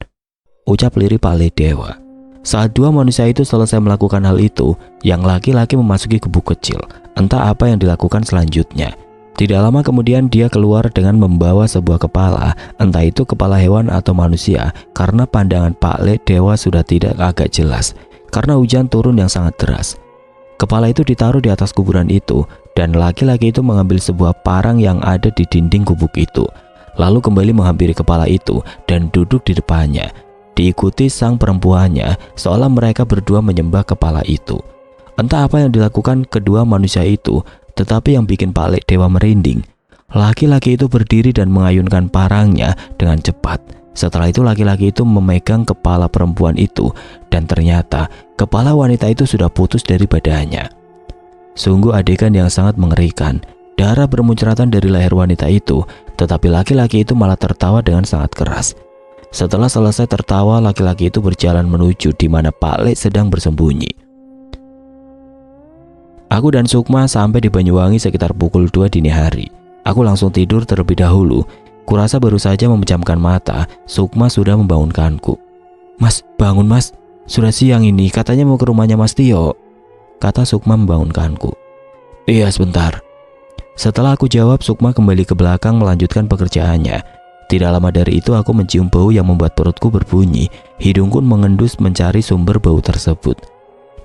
ucap lirih Pak Lek Dewa. Saat dua manusia itu selesai melakukan hal itu, yang laki-laki memasuki gubuk kecil. Entah apa yang dilakukan selanjutnya. Tidak lama kemudian dia keluar dengan membawa sebuah kepala, entah itu kepala hewan atau manusia, karena pandangan Pak Lek Dewa sudah tidak agak jelas, karena hujan turun yang sangat deras. Kepala itu ditaruh di atas kuburan itu, dan laki-laki itu mengambil sebuah parang yang ada di dinding gubuk itu, lalu kembali menghampiri kepala itu dan duduk di depannya, diikuti sang perempuannya, seolah mereka berdua menyembah kepala itu. Entah apa yang dilakukan kedua manusia itu, tetapi yang bikin Pak Lek Dewa merinding, laki-laki itu berdiri dan mengayunkan parangnya dengan cepat. Setelah itu laki-laki itu memegang kepala perempuan itu, dan ternyata kepala wanita itu sudah putus dari badannya. Sungguh adegan yang sangat mengerikan. Darah bermuncratan dari leher wanita itu, tetapi laki-laki itu malah tertawa dengan sangat keras. Setelah selesai tertawa, laki-laki itu berjalan menuju di mana Pak Lek sedang bersembunyi. Aku dan Sukma sampai di Banyuwangi sekitar pukul 2 dini hari. Aku langsung tidur terlebih dahulu. Kurasa baru saja memejamkan mata, Sukma sudah membangunkanku. "Mas, bangun mas, sudah siang ini, katanya mau ke rumahnya Mas Tio," kata Sukma membangunkanku. "Iya sebentar." Setelah aku jawab, Sukma kembali ke belakang melanjutkan pekerjaannya. Tidak lama dari itu aku mencium bau yang membuat perutku berbunyi, hidungku mengendus mencari sumber bau tersebut.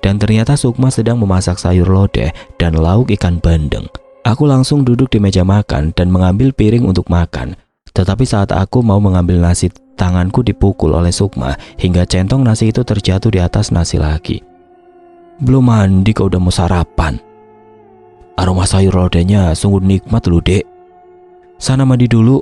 Dan ternyata Sukma sedang memasak sayur lodeh dan lauk ikan bandeng. Aku langsung duduk di meja makan dan mengambil piring untuk makan. Tetapi saat aku mau mengambil nasi, tanganku dipukul oleh Sukma hingga centong nasi itu terjatuh di atas nasi lagi. "Belum mandi kau udah mau sarapan? Aroma sayur lodehnya sungguh nikmat loh dek. Sana mandi dulu,"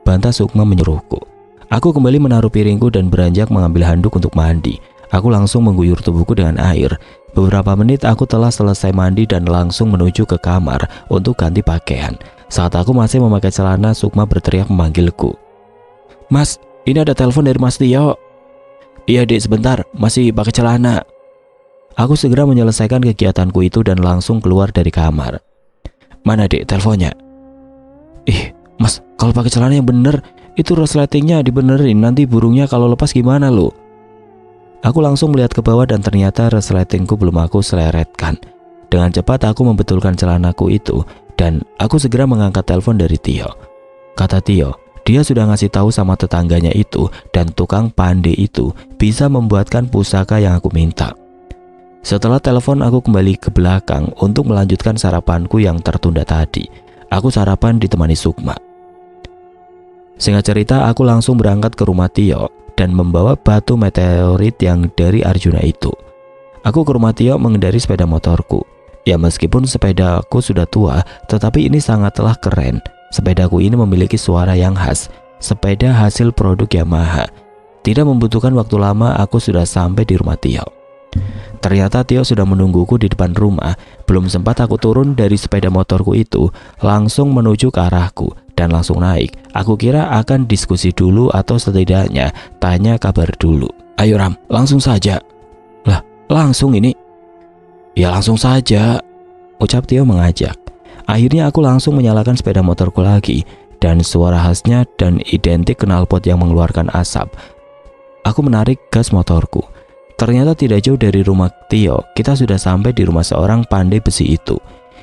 bantah Sukma menyuruhku. Aku kembali menaruh piringku dan beranjak mengambil handuk untuk mandi. Aku langsung mengguyur tubuhku dengan air. Beberapa menit aku telah selesai mandi dan langsung menuju ke kamar untuk ganti pakaian. Saat aku masih memakai celana, Sukma berteriak memanggilku. "Mas, ini ada telepon dari Mas Tio." "Iya dek, sebentar, masih pakai celana." Aku segera menyelesaikan kegiatanku itu dan langsung keluar dari kamar. "Mana dek teleponnya?" "Ih, Mas, kalau pakai celana yang bener, itu resletingnya dibenerin, nanti burungnya kalau lepas gimana lo?" Aku langsung melihat ke bawah dan ternyata resletingku belum aku seleretkan. Dengan cepat aku membetulkan celanaku itu dan aku segera mengangkat telepon dari Tio. Kata Tio, dia sudah ngasih tahu sama tetangganya itu dan tukang pandai itu bisa membuatkan pusaka yang aku minta. Setelah telepon, aku kembali ke belakang untuk melanjutkan sarapanku yang tertunda tadi. Aku sarapan ditemani Sukma. Singkat cerita, aku langsung berangkat ke rumah Tio dan membawa batu meteorit yang dari Arjuna itu. Aku ke rumah Tio mengendari sepeda motorku. Ya meskipun sepedaku sudah tua, tetapi ini sangatlah keren. Sepedaku ini memiliki suara yang khas. Sepeda hasil produk Yamaha. Tidak membutuhkan waktu lama, aku sudah sampai di rumah Tio. Ternyata Tio sudah menungguku di depan rumah. Belum sempat aku turun dari sepeda motorku itu, langsung menuju ke arahku dan langsung naik. Aku kira akan diskusi dulu atau setidaknya tanya kabar dulu. "Ayo Ram, langsung saja." "Lah, langsung ini?" "Ya langsung saja," ucap Tio mengajak. Akhirnya aku langsung menyalakan sepeda motorku lagi dan suara khasnya dan identik knalpot yang mengeluarkan asap. Aku menarik gas motorku. Ternyata tidak jauh dari rumah Tio, kita sudah sampai di rumah seorang pandai besi itu.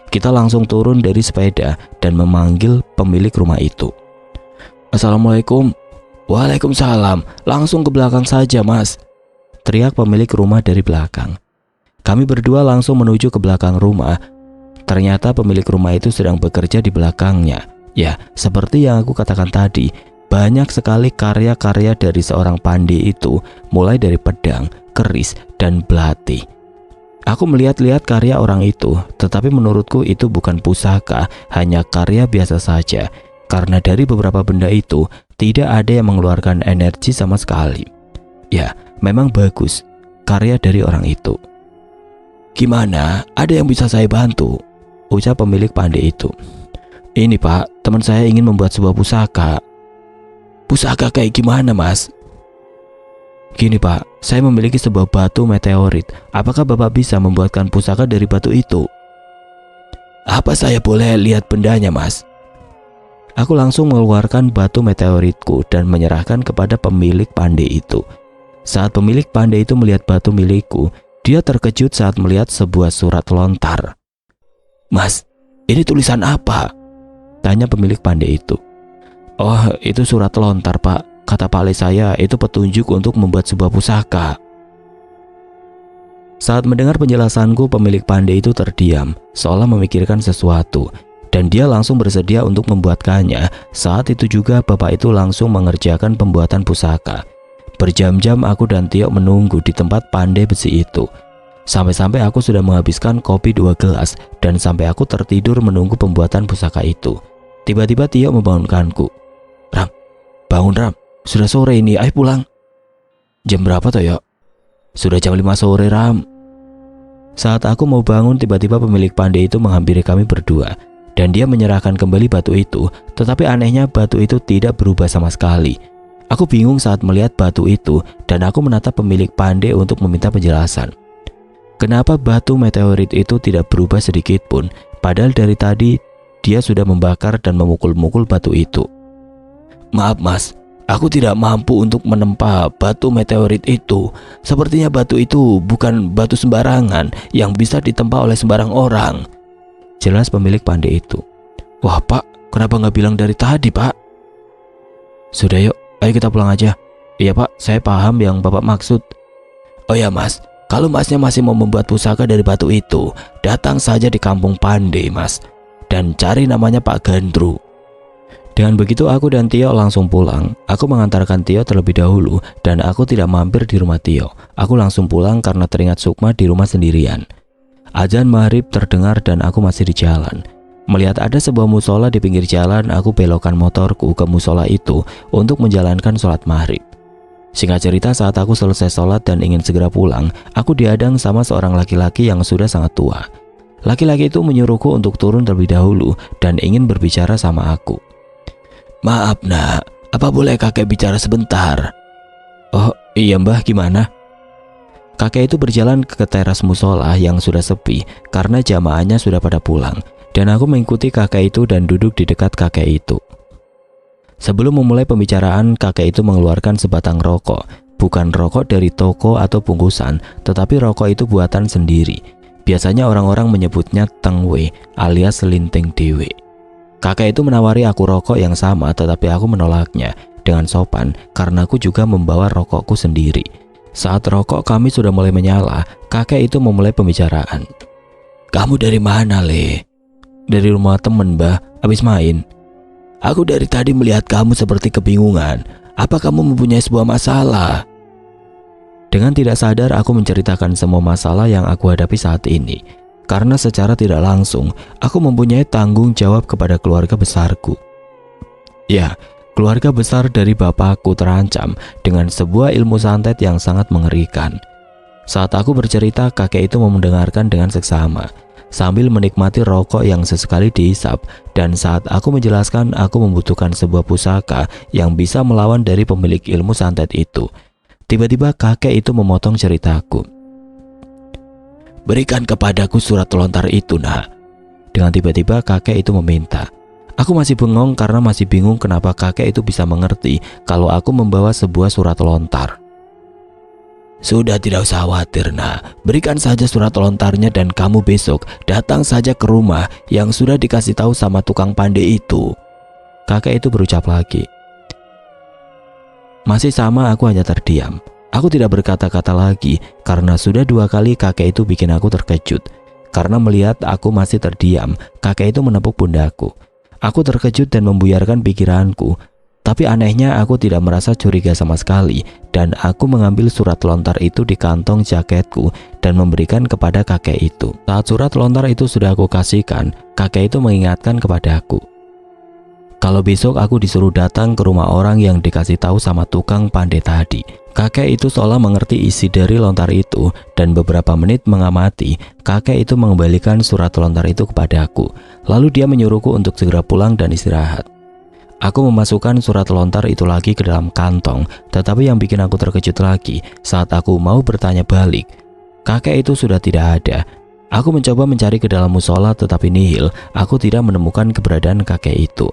Kita langsung turun dari sepeda dan memanggil pemilik rumah itu. "Assalamualaikum." "Waalaikumsalam, langsung ke belakang saja mas," teriak pemilik rumah dari belakang. Kami berdua langsung menuju ke belakang rumah. Ternyata pemilik rumah itu sedang bekerja di belakangnya. Ya, seperti yang aku katakan tadi, banyak sekali karya-karya dari seorang pandai itu, mulai dari pedang, keris, dan belati. Aku melihat-lihat karya orang itu, tetapi menurutku itu bukan pusaka, hanya karya biasa saja. Karena dari beberapa benda itu, tidak ada yang mengeluarkan energi sama sekali. Ya, memang bagus, karya dari orang itu. "Gimana? Ada yang bisa saya bantu?" ucap pemilik pandai itu. "Ini pak, teman saya ingin membuat sebuah pusaka." "Pusaka kayak gimana mas?" Gini Pak, saya memiliki sebuah batu meteorit. Apakah Bapak bisa membuatkan pusaka dari batu itu? Apa saya boleh lihat bendanya, Mas? Aku langsung mengeluarkan batu meteoritku dan menyerahkan kepada pemilik pandai itu. Saat pemilik pandai itu melihat batu milikku, dia terkejut saat melihat sebuah surat lontar. Mas, ini tulisan apa? Tanya pemilik pandai itu. Oh, itu surat lontar Pak. Kata Pak Le saya, itu petunjuk untuk membuat sebuah pusaka. Saat mendengar penjelasanku, pemilik pandai itu terdiam, seolah memikirkan sesuatu, dan dia langsung bersedia untuk membuatkannya. Saat itu juga bapak itu langsung mengerjakan pembuatan pusaka. Berjam-jam aku dan Tio menunggu di tempat pandai besi itu. Sampai-sampai aku sudah menghabiskan kopi 2 gelas, dan sampai aku tertidur menunggu pembuatan pusaka itu. Tiba-tiba Tio membangunkanku. Ram, bangun Ram. Sudah sore ini, ayo pulang. Jam berapa toh, Yok? Sudah jam 5 sore, Ram. Saat aku mau bangun, tiba-tiba pemilik pandai itu menghampiri kami berdua, dan dia menyerahkan kembali batu itu. Tetapi anehnya batu itu tidak berubah sama sekali. Aku bingung saat melihat batu itu, dan aku menatap pemilik pandai untuk meminta penjelasan. Kenapa batu meteorit itu tidak berubah sedikit pun, padahal dari tadi dia sudah membakar dan memukul-mukul batu itu. Maaf Mas, aku tidak mampu untuk menempa batu meteorit itu. Sepertinya batu itu bukan batu sembarangan yang bisa ditempa oleh sembarang orang. Jelas pemilik pandai itu. Wah Pak, kenapa nggak bilang dari tadi Pak? Sudah yuk, ayo kita pulang aja. Iya Pak, saya paham yang Bapak maksud. Oh ya Mas, kalau Masnya masih mau membuat pusaka dari batu itu, datang saja di kampung Pandai Mas, dan cari namanya Pak Gandru. Dengan begitu aku dan Tio langsung pulang. Aku mengantarkan Tio terlebih dahulu dan aku tidak mampir di rumah Tio. Aku langsung pulang karena teringat Sukma di rumah sendirian. Azan maghrib terdengar dan aku masih di jalan. Melihat ada sebuah musola di pinggir jalan, aku belokkan motorku ke musola itu untuk menjalankan sholat maghrib. Singkat cerita, saat aku selesai sholat dan ingin segera pulang, aku dihadang sama seorang laki-laki yang sudah sangat tua. Laki-laki itu menyuruhku untuk turun terlebih dahulu dan ingin berbicara sama aku. Maaf nak, apa boleh kakek bicara sebentar? Oh iya mbah, gimana? Kakek itu berjalan ke teras musola yang sudah sepi karena jamaahnya sudah pada pulang, dan aku mengikuti kakek itu dan duduk di dekat kakek itu. Sebelum memulai pembicaraan, kakek itu mengeluarkan sebatang rokok. Bukan rokok dari toko atau bungkusan, tetapi rokok itu buatan sendiri. Biasanya orang-orang menyebutnya tengwe alias linting dewe. Kakek itu menawari aku rokok yang sama, tetapi aku menolaknya dengan sopan karena aku juga membawa rokokku sendiri. Saat rokok kami sudah mulai menyala, kakek itu memulai pembicaraan. Kamu dari mana, Le? Dari rumah temen, Mbah, habis main. Aku dari tadi melihat kamu seperti kebingungan. Apa kamu mempunyai sebuah masalah? Dengan tidak sadar aku menceritakan semua masalah yang aku hadapi saat ini. Karena secara tidak langsung, aku mempunyai tanggung jawab kepada keluarga besarku. Ya, keluarga besar dari bapakku terancam dengan sebuah ilmu santet yang sangat mengerikan. Saat aku bercerita, kakek itu mendengarkan dengan seksama, sambil menikmati rokok yang sesekali dihisap. Dan saat aku menjelaskan aku membutuhkan sebuah pusaka yang bisa melawan dari pemilik ilmu santet itu, tiba-tiba kakek itu memotong ceritaku. Berikan kepadaku surat lontar itu nak. Dengan tiba-tiba kakek itu meminta. Aku masih bengong karena masih bingung kenapa kakek itu bisa mengerti kalau aku membawa sebuah surat lontar. Sudah, tidak usah khawatir nak. Berikan saja surat lontarnya dan kamu besok datang saja ke rumah yang sudah dikasih tahu sama tukang pandai itu. Kakek itu berucap lagi. Masih sama aku hanya terdiam. Aku tidak berkata-kata lagi karena sudah 2 kali kakek itu bikin aku terkejut. Karena melihat aku masih terdiam, kakek itu menepuk pundakku. Aku terkejut dan membuyarkan pikiranku. Tapi anehnya aku tidak merasa curiga sama sekali, dan aku mengambil surat lontar itu di kantong jaketku dan memberikan kepada kakek itu. Saat surat lontar itu sudah aku kasihkan, kakek itu mengingatkan kepadaku. Kalau besok aku disuruh datang ke rumah orang yang dikasih tahu sama tukang pandai tadi. Kakek itu seolah mengerti isi dari lontar itu dan beberapa menit mengamati, kakek itu mengembalikan surat lontar itu kepadaku. Lalu dia menyuruhku untuk segera pulang dan istirahat. Aku memasukkan surat lontar itu lagi ke dalam kantong, tetapi yang bikin aku terkejut lagi saat aku mau bertanya balik, kakek itu sudah tidak ada. Aku mencoba mencari ke dalam musola tetapi nihil, aku tidak menemukan keberadaan kakek itu.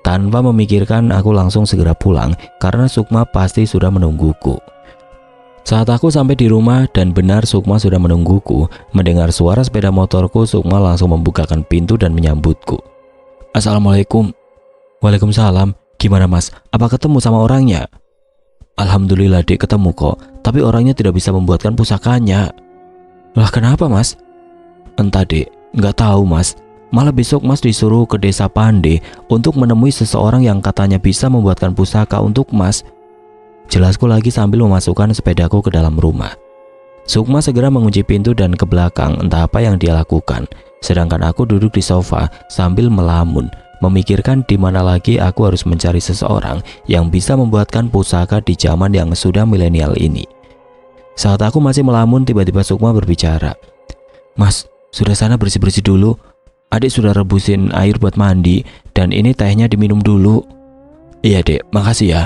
Tanpa memikirkan, aku langsung segera pulang karena Sukma pasti sudah menungguku. Saat aku sampai di rumah dan benar Sukma sudah menungguku, mendengar suara sepeda motorku, Sukma langsung membukakan pintu dan menyambutku. Assalamualaikum. Waalaikumsalam. Gimana mas? Apa ketemu sama orangnya? Alhamdulillah dek, ketemu kok. Tapi orangnya tidak bisa membuatkan pusakanya. Lah kenapa mas? Entah dek, nggak tahu mas. Malah besok mas disuruh ke desa Pande untuk menemui seseorang yang katanya bisa membuatkan pusaka untuk mas. Jelasku lagi sambil memasukkan sepedaku ke dalam rumah. Sukma segera mengunci pintu dan ke belakang, entah apa yang dia lakukan. Sedangkan aku duduk di sofa sambil melamun, memikirkan di mana lagi aku harus mencari seseorang yang bisa membuatkan pusaka di zaman yang sudah milenial ini. Saat aku masih melamun, tiba-tiba Sukma berbicara. Mas, sudah sana bersih-bersih dulu. Adik sudah rebusin air buat mandi dan ini tehnya diminum dulu. Iya dek, makasih ya.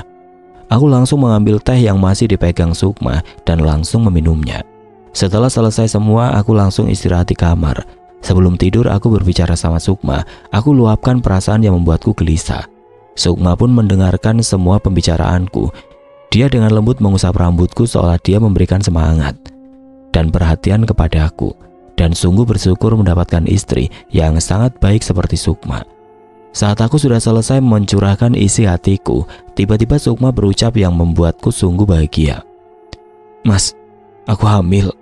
Aku langsung mengambil teh yang masih dipegang Sukma dan langsung meminumnya. Setelah selesai semua, aku langsung istirahat di kamar. Sebelum tidur, aku berbicara sama Sukma. Aku luapkan perasaan yang membuatku gelisah. Sukma pun mendengarkan semua pembicaraanku. Dia dengan lembut mengusap rambutku seolah dia memberikan semangat dan perhatian kepadaku. Dan sungguh bersyukur mendapatkan istri yang sangat baik seperti Sukma. Saat aku sudah selesai mencurahkan isi hatiku, tiba-tiba Sukma berucap yang membuatku sungguh bahagia. Mas, aku hamil.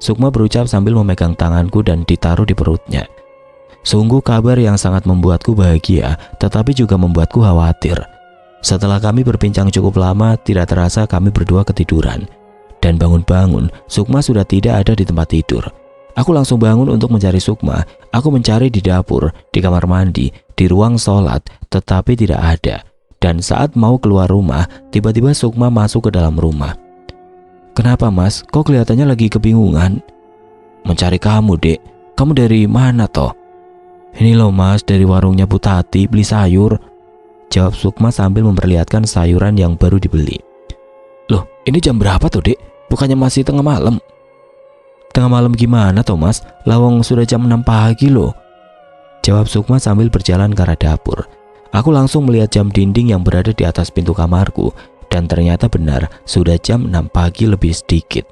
Sukma berucap sambil memegang tanganku dan ditaruh di perutnya. Sungguh kabar yang sangat membuatku bahagia, tetapi juga membuatku khawatir. Setelah kami berbincang cukup lama, tidak terasa kami berdua ketiduran. Dan bangun-bangun, Sukma sudah tidak ada di tempat tidur. Aku langsung bangun untuk mencari Sukma. Aku mencari di dapur, di kamar mandi, di ruang sholat, tetapi tidak ada. Dan saat mau keluar rumah, tiba-tiba Sukma masuk ke dalam rumah. Kenapa mas? Kok kelihatannya lagi kebingungan? Mencari kamu dek. Kamu dari mana toh? Ini loh mas, dari warungnya Bu Tati, beli sayur. Jawab Sukma sambil memperlihatkan sayuran yang baru dibeli. Loh, ini jam berapa tuh dek? Bukannya masih tengah malam? Tengah malam gimana toh mas? Lawang sudah jam 6 pagi loh. Jawab Sukma sambil berjalan ke arah dapur. Aku langsung melihat jam dinding yang berada di atas pintu kamarku. Dan ternyata benar, sudah jam 6 pagi lebih sedikit.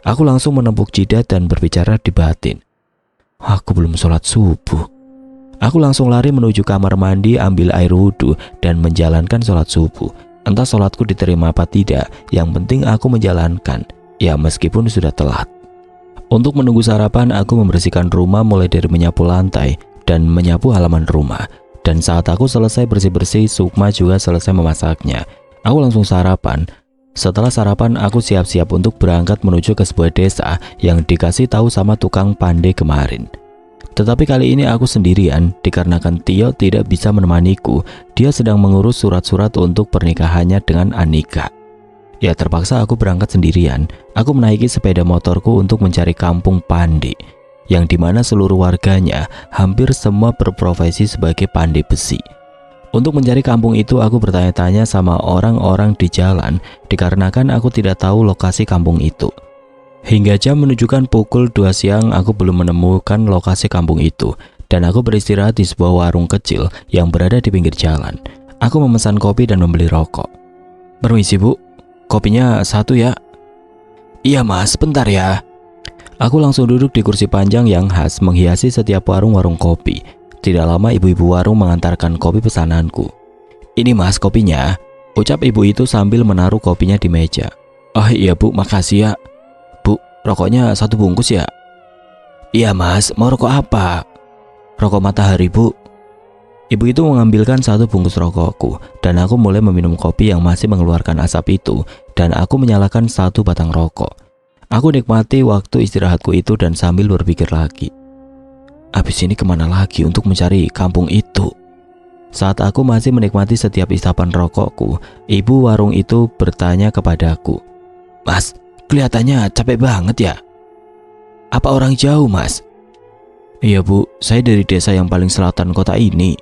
Aku langsung menepuk jidat dan berbicara di batin. Aku belum sholat subuh. Aku langsung lari menuju kamar mandi, ambil air wudhu, dan menjalankan sholat subuh. Entah sholatku diterima apa tidak, yang penting aku menjalankan. Ya meskipun sudah telat. Untuk menunggu sarapan, aku membersihkan rumah mulai dari menyapu lantai dan menyapu halaman rumah. Dan saat aku selesai bersih-bersih, Sukma juga selesai memasaknya. Aku langsung sarapan. Setelah sarapan, aku siap-siap untuk berangkat menuju ke sebuah desa yang dikasih tahu sama tukang pandai kemarin. Tetapi kali ini aku sendirian dikarenakan Tio tidak bisa menemaniku. Dia sedang mengurus surat-surat untuk pernikahannya dengan Anika. Ya terpaksa aku berangkat sendirian. Aku menaiki sepeda motorku untuk mencari kampung Pandi, yang dimana seluruh warganya hampir semua berprofesi sebagai pandai besi. Untuk mencari kampung itu, aku bertanya-tanya sama orang-orang di jalan dikarenakan aku tidak tahu lokasi kampung itu. Hingga jam menunjukkan pukul 2 siang, aku belum menemukan lokasi kampung itu. Dan aku beristirahat di sebuah warung kecil yang berada di pinggir jalan. Aku memesan kopi dan membeli rokok. Permisi bu, kopinya 1 ya. Iya mas, bentar ya. Aku langsung duduk di kursi panjang yang khas menghiasi setiap warung-warung kopi. Tidak lama ibu-ibu warung mengantarkan kopi pesananku. Ini mas kopinya, ucap ibu itu sambil menaruh kopinya di meja. Oh iya bu, makasih ya. Bu, rokoknya 1 bungkus ya. Iya mas, mau rokok apa? Rokok matahari bu. Ibu itu mengambilkan 1 bungkus rokokku. Dan aku mulai meminum kopi yang masih mengeluarkan asap itu. Dan aku menyalakan 1 batang rokok. Aku nikmati waktu istirahatku itu dan sambil berpikir lagi. Habis ini kemana lagi untuk mencari kampung itu? Saat aku masih menikmati setiap isapan rokokku, ibu warung itu bertanya kepadaku. Mas, kelihatannya capek banget ya? Apa orang jauh mas? Iya bu, saya dari desa yang paling selatan kota ini.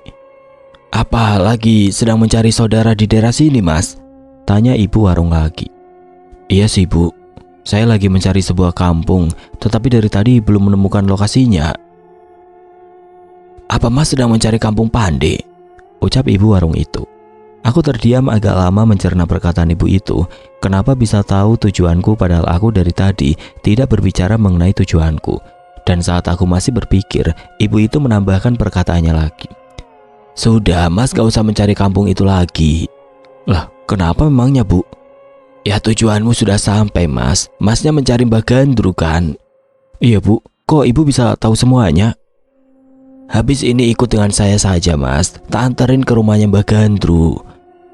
Apa lagi sedang mencari saudara di daerah sini, Mas? Tanya ibu warung lagi. Iya sih, Bu. Saya lagi mencari sebuah kampung, tetapi dari tadi belum menemukan lokasinya. Apa Mas sedang mencari kampung Pande? Ucap ibu warung itu. Aku terdiam agak lama mencerna perkataan ibu itu. Kenapa bisa tahu tujuanku padahal aku dari tadi tidak berbicara mengenai tujuanku. Dan saat aku masih berpikir, ibu itu menambahkan perkataannya lagi. Sudah, Mas gak usah mencari kampung itu lagi. Lah, kenapa memangnya, Bu? Ya tujuanmu sudah sampai, Mas. Masnya mencari Mbak Gandru kan? Iya, Bu. Kok ibu bisa tahu semuanya? Habis ini ikut dengan saya saja, Mas. Tak anterin ke rumahnya Mbak Gandru.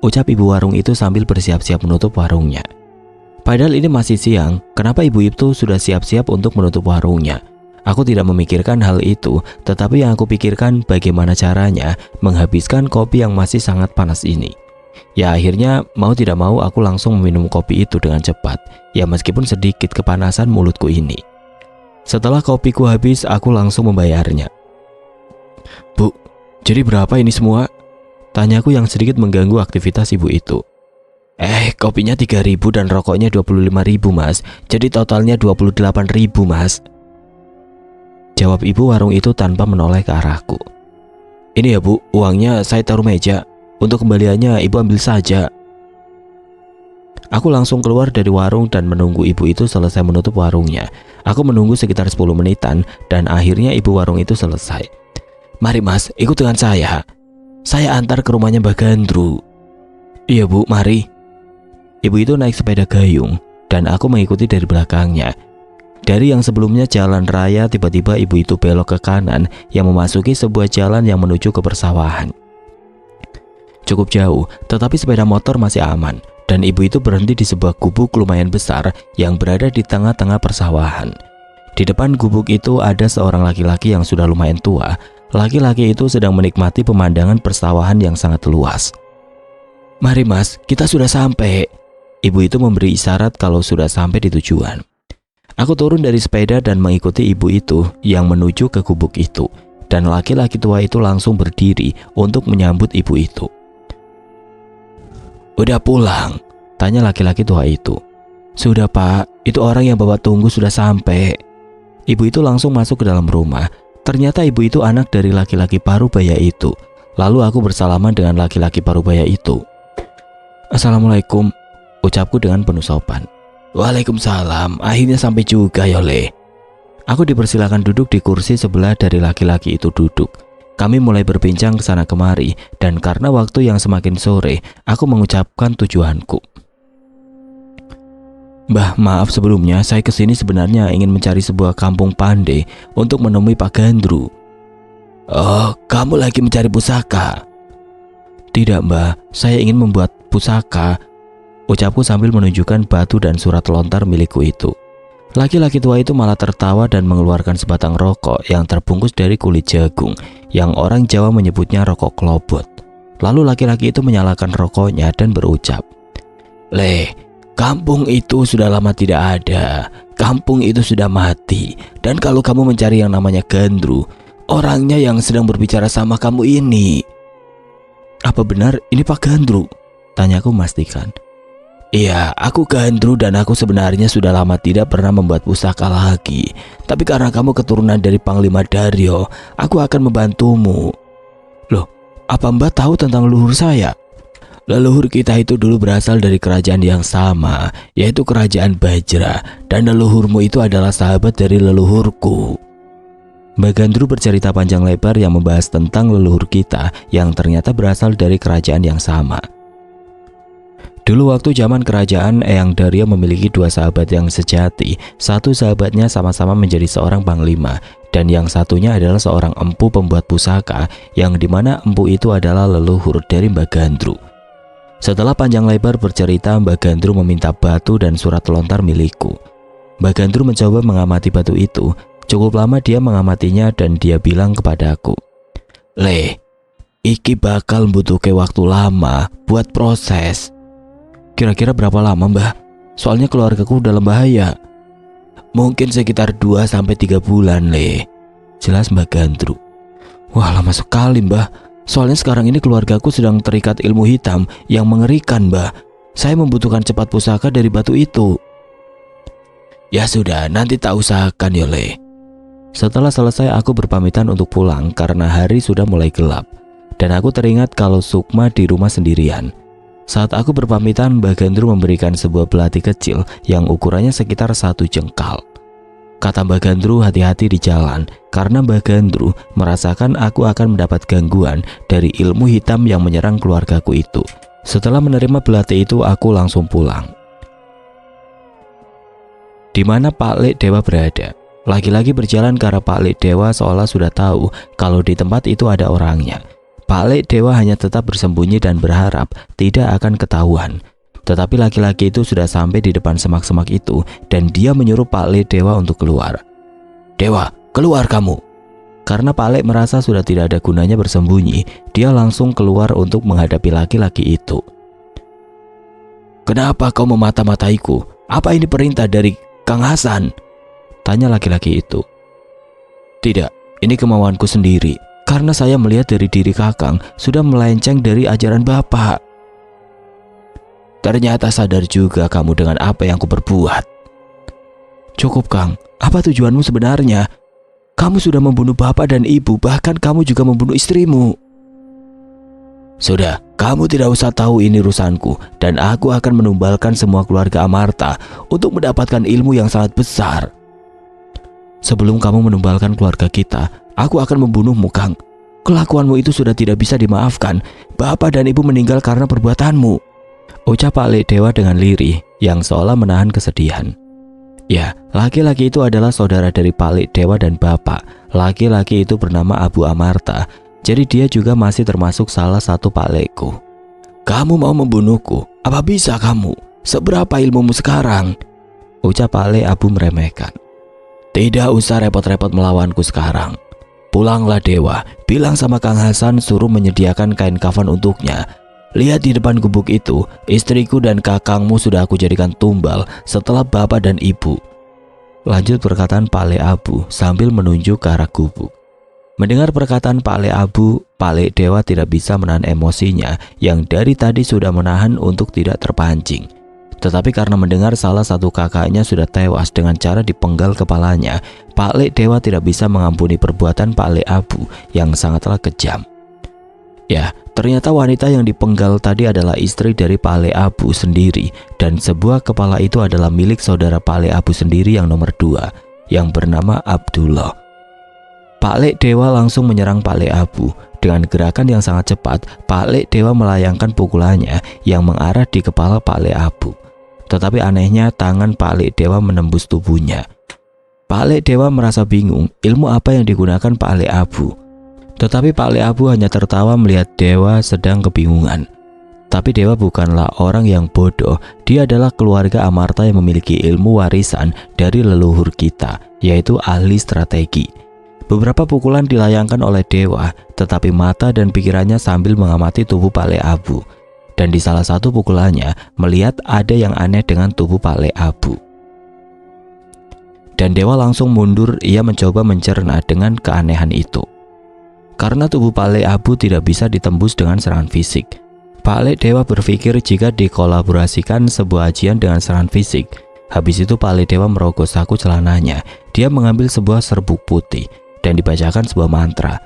Ucap ibu warung itu sambil bersiap-siap menutup warungnya. Padahal ini masih siang, kenapa ibu itu sudah siap-siap untuk menutup warungnya? Aku tidak memikirkan hal itu, tetapi yang aku pikirkan bagaimana caranya menghabiskan kopi yang masih sangat panas ini. Ya akhirnya mau tidak mau aku langsung meminum kopi itu dengan cepat. Ya meskipun sedikit kepanasan mulutku ini. Setelah kopiku habis, aku langsung membayarnya. Bu, jadi berapa ini semua? Tanyaku yang sedikit mengganggu aktivitas ibu itu. Kopinya 3.000 dan rokoknya 25.000, Mas. Jadi totalnya 28.000, Mas. Jawab ibu warung itu tanpa menoleh ke arahku. Ini ya, Bu, uangnya saya taruh meja. Untuk kembaliannya ibu ambil saja. Aku langsung keluar dari warung dan menunggu ibu itu selesai menutup warungnya. Aku menunggu sekitar 10 menitan dan akhirnya ibu warung itu selesai. Mari, Mas, ikut dengan saya. Saya antar ke rumahnya Mbak Gandru. Iya, Bu, mari. Ibu itu naik sepeda gayung dan aku mengikuti dari belakangnya. Dari yang sebelumnya jalan raya, tiba-tiba ibu itu belok ke kanan yang memasuki sebuah jalan yang menuju ke persawahan. Cukup jauh, tetapi sepeda motor masih aman dan ibu itu berhenti di sebuah gubuk lumayan besar yang berada di tengah-tengah persawahan. Di depan gubuk itu ada seorang laki-laki yang sudah lumayan tua. Laki-laki itu sedang menikmati pemandangan persawahan yang sangat luas. Mari, Mas, kita sudah sampai. Ibu itu memberi isyarat kalau sudah sampai di tujuan. Aku turun dari sepeda dan mengikuti ibu itu yang menuju ke gubuk itu. Dan laki-laki tua itu langsung berdiri untuk menyambut ibu itu. Udah pulang? Tanya laki-laki tua itu. Sudah, Pak, itu orang yang Bapak tunggu sudah sampai. Ibu itu langsung masuk ke dalam rumah. Ternyata ibu itu anak dari laki-laki parubaya itu. Lalu aku bersalaman dengan laki-laki parubaya itu. Assalamualaikum, ucapku dengan penuh sopan. Waalaikumsalam, akhirnya sampai juga ya, Le. Aku dipersilakan duduk di kursi sebelah dari laki-laki itu duduk. Kami mulai berbincang ke sana kemari dan karena waktu yang semakin sore, aku mengucapkan tujuanku. Mbah, maaf sebelumnya, saya kesini sebenarnya ingin mencari sebuah kampung Pande untuk menemui Pak Gandru. Oh, kamu lagi mencari pusaka? Tidak, Mbah, saya ingin membuat pusaka. Ucapku sambil menunjukkan batu dan surat lontar milikku itu. Laki-laki tua itu malah tertawa dan mengeluarkan sebatang rokok yang terbungkus dari kulit jagung, yang orang Jawa menyebutnya rokok klobot. Lalu laki-laki itu menyalakan rokoknya dan berucap, Le, kampung itu sudah lama tidak ada. Kampung itu sudah mati. Dan kalau kamu mencari yang namanya Gandru, orangnya yang sedang berbicara sama kamu ini. Apa benar ini Pak Gandru? Tanyaku memastikan. Iya, aku Gandru dan aku sebenarnya sudah lama tidak pernah membuat pusaka lagi. Tapi karena kamu keturunan dari Panglima Daryo, aku akan membantumu. Loh, apa Mbak tahu tentang leluhur saya? Leluhur kita itu dulu berasal dari kerajaan yang sama, yaitu kerajaan Bajra. Dan leluhurmu itu adalah sahabat dari leluhurku. Mbak Gandru bercerita panjang lebar yang membahas tentang leluhur kita yang ternyata berasal dari kerajaan yang sama. Dulu waktu zaman kerajaan Eyang Daryo memiliki dua sahabat yang sejati. Satu sahabatnya sama-sama menjadi seorang panglima dan yang satunya adalah seorang empu pembuat pusaka yang dimana empu itu adalah leluhur dari Mbak Gandru. Setelah panjang lebar bercerita, Mbak Gandru meminta batu dan surat lontar milikku. Mbak Gandru mencoba mengamati batu itu. Cukup lama dia mengamatinya dan dia bilang kepadaku, Le, iki bakal membutuhkan waktu lama buat proses. Kira-kira berapa lama, Mbah? Soalnya keluargaku dalam bahaya. Mungkin sekitar 2-3 bulan, Le. Jelas Mbak Gandru. Wah, lama sekali, Mbah. Soalnya sekarang ini keluargaku sedang terikat ilmu hitam yang mengerikan, Mbah. Saya membutuhkan cepat pusaka dari batu itu. Ya sudah, nanti tak usahakan ya, Le. Setelah selesai aku berpamitan untuk pulang karena hari sudah mulai gelap. Dan aku teringat kalau Sukma di rumah sendirian. Saat aku berpamitan, Mbah Gandru memberikan sebuah belati kecil yang ukurannya sekitar 1 jengkal. Kata Mbah Gandru hati-hati di jalan karena Mbah Gandru merasakan aku akan mendapat gangguan dari ilmu hitam yang menyerang keluargaku itu. Setelah menerima belati itu, aku langsung pulang. Di mana Pak Lek Dewa berada? Lagi-lagi berjalan ke arah Pak Lek Dewa seolah sudah tahu kalau di tempat itu ada orangnya. Pak Lek Dewa hanya tetap bersembunyi dan berharap tidak akan ketahuan. Tetapi laki-laki itu sudah sampai di depan semak-semak itu dan dia menyuruh Pak Lek Dewa untuk keluar. Dewa, keluar kamu. Karena Pak Lek merasa sudah tidak ada gunanya bersembunyi, dia langsung keluar untuk menghadapi laki-laki itu. Kenapa kau memata-mataiku? Apa ini perintah dari Kang Hasan? Tanya laki-laki itu. Tidak, ini kemauanku sendiri. Karena saya melihat dari diri Kakang sudah melenceng dari ajaran Bapak. Ternyata sadar juga kamu dengan apa yang kuperbuat. Cukup, Kang. Apa tujuanmu sebenarnya? Kamu sudah membunuh bapak dan ibu, bahkan kamu juga membunuh istrimu. Sudah, kamu tidak usah tahu ini urusanku, dan aku akan menumbalkan semua keluarga Amarta untuk mendapatkan ilmu yang sangat besar. Sebelum kamu menumbalkan keluarga kita, aku akan membunuhmu, Kang. Kelakuanmu itu sudah tidak bisa dimaafkan. Bapak dan ibu meninggal karena perbuatanmu. Ucap Pak Lek Dewa dengan lirih yang seolah menahan kesedihan. Ya, laki-laki itu adalah saudara dari Pak Lek Dewa dan bapak. Laki-laki itu bernama Abu Amarta. Jadi dia juga masih termasuk salah satu Pak Lekku. Kamu mau membunuhku? Apa bisa kamu? Seberapa ilmumu sekarang? Ucap Pak Lek Abu meremehkan. Tidak usah repot-repot melawanku sekarang. Pulanglah Dewa, bilang sama Kang Hasan suruh menyediakan kain kafan untuknya. Lihat di depan gubuk itu, istriku dan kakangmu sudah aku jadikan tumbal setelah bapak dan ibu. Lanjut perkataan Pak Lek Abu sambil menunjuk ke arah gubuk. Mendengar perkataan Pak Lek Abu, Pak Lek Dewa tidak bisa menahan emosinya yang dari tadi sudah menahan untuk tidak terpancing. Tetapi karena mendengar salah satu kakaknya sudah tewas dengan cara dipenggal kepalanya, Pak Lek Dewa tidak bisa mengampuni perbuatan Pak Lek Abu yang sangatlah kejam. Ya, ternyata wanita yang dipenggal tadi adalah istri dari Pak Lek Abu sendiri, dan sebuah kepala itu adalah milik saudara Pak Lek Abu sendiri yang nomor 2, yang bernama Abdullah. Pak Lek Dewa langsung menyerang Pak Lek Abu. Dengan gerakan yang sangat cepat, Pak Lek Dewa melayangkan pukulannya yang mengarah di kepala Pak Lek Abu. Tetapi anehnya tangan Pak Lek Dewa menembus tubuhnya. Pak Lek Dewa merasa bingung ilmu apa yang digunakan Pak Lek Abu. Tetapi Pak Lek Abu hanya tertawa melihat Dewa sedang kebingungan. Tapi Dewa bukanlah orang yang bodoh. Dia adalah keluarga Amarta yang memiliki ilmu warisan dari leluhur kita, yaitu ahli strategi. Beberapa pukulan dilayangkan oleh Dewa, tetapi mata dan pikirannya sambil mengamati tubuh Pak Lek Abu. Dan di salah satu pukulannya melihat ada yang aneh dengan tubuh Pak Lek Abu. Dan Dewa langsung mundur, ia mencoba mencerna dengan keanehan itu. Karena tubuh Pak Lek Abu tidak bisa ditembus dengan serangan fisik, Pak Lek Dewa berpikir jika dikolaborasikan sebuah ajian dengan serangan fisik. Habis itu Pak Lek Dewa merogoh saku celananya. Dia mengambil sebuah serbuk putih dan dibacakan sebuah mantra.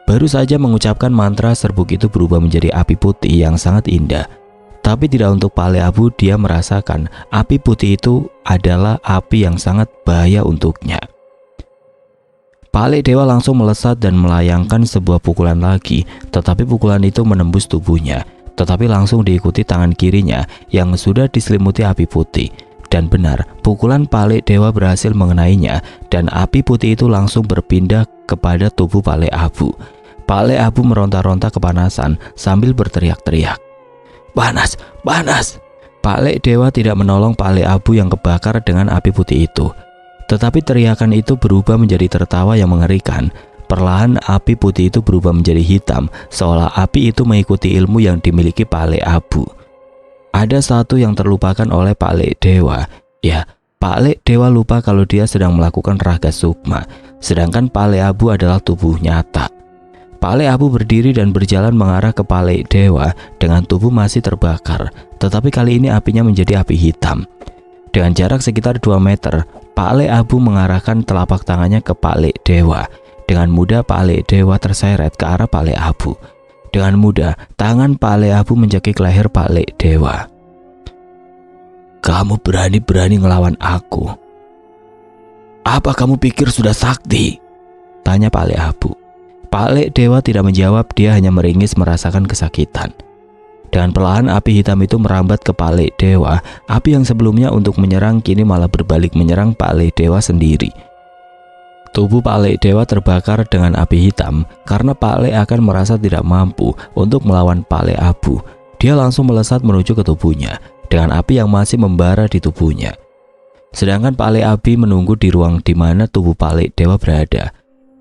Baru saja mengucapkan mantra, serbuk itu berubah menjadi api putih yang sangat indah. Tapi tidak untuk Pak Lek Abu, dia merasakan api putih itu adalah api yang sangat bahaya untuknya. Pak Lek Dewa langsung melesat dan melayangkan sebuah pukulan lagi, tetapi pukulan itu menembus tubuhnya, tetapi langsung diikuti tangan kirinya yang sudah diselimuti api putih. Dan benar, pukulan Pak Lek Dewa berhasil mengenainya dan api putih itu langsung berpindah kepada tubuh Pak Lek Abu. Pak Lek Abu meronta-ronta kepanasan sambil berteriak-teriak. Panas, panas. Pak Lek Dewa tidak menolong Pak Lek Abu yang kebakar dengan api putih itu. Tetapi teriakan itu berubah menjadi tertawa yang mengerikan. Perlahan api putih itu berubah menjadi hitam, seolah api itu mengikuti ilmu yang dimiliki Pak Lek Abu. Ada satu yang terlupakan oleh Pak Lek Dewa. Ya, Pak Lek Dewa lupa kalau dia sedang melakukan raga sukma, sedangkan Pak Lek Abu adalah tubuh nyata. Pak Lek Abu berdiri dan berjalan mengarah ke Pak Lek Dewa dengan tubuh masih terbakar, tetapi kali ini apinya menjadi api hitam. Dengan jarak sekitar 2 meter, Pak Lek Abu mengarahkan telapak tangannya ke Pak Lek Dewa. Dengan mudah Pak Lek Dewa terseret ke arah Pak Lek Abu. Dengan mudah, tangan Pak Lek Abu menjekik leher Pak Lek Dewa. "Kamu berani-berani ngelawan aku. Apa kamu pikir sudah sakti?" tanya Pak Lek Abu. Pak Lek Dewa tidak menjawab, dia hanya meringis merasakan kesakitan. Dengan perlahan api hitam itu merambat ke Pak Lek Dewa. Api yang sebelumnya untuk menyerang kini malah berbalik menyerang Pak Lek Dewa sendiri. Tubuh Pak Lek Dewa terbakar dengan api hitam karena Pak Lek akan merasa tidak mampu untuk melawan Pak Lek Abu. Dia langsung melesat menuju ke tubuhnya dengan api yang masih membara di tubuhnya. Sedangkan Pak Lek Abi menunggu di ruang di mana tubuh Pak Lek Dewa berada.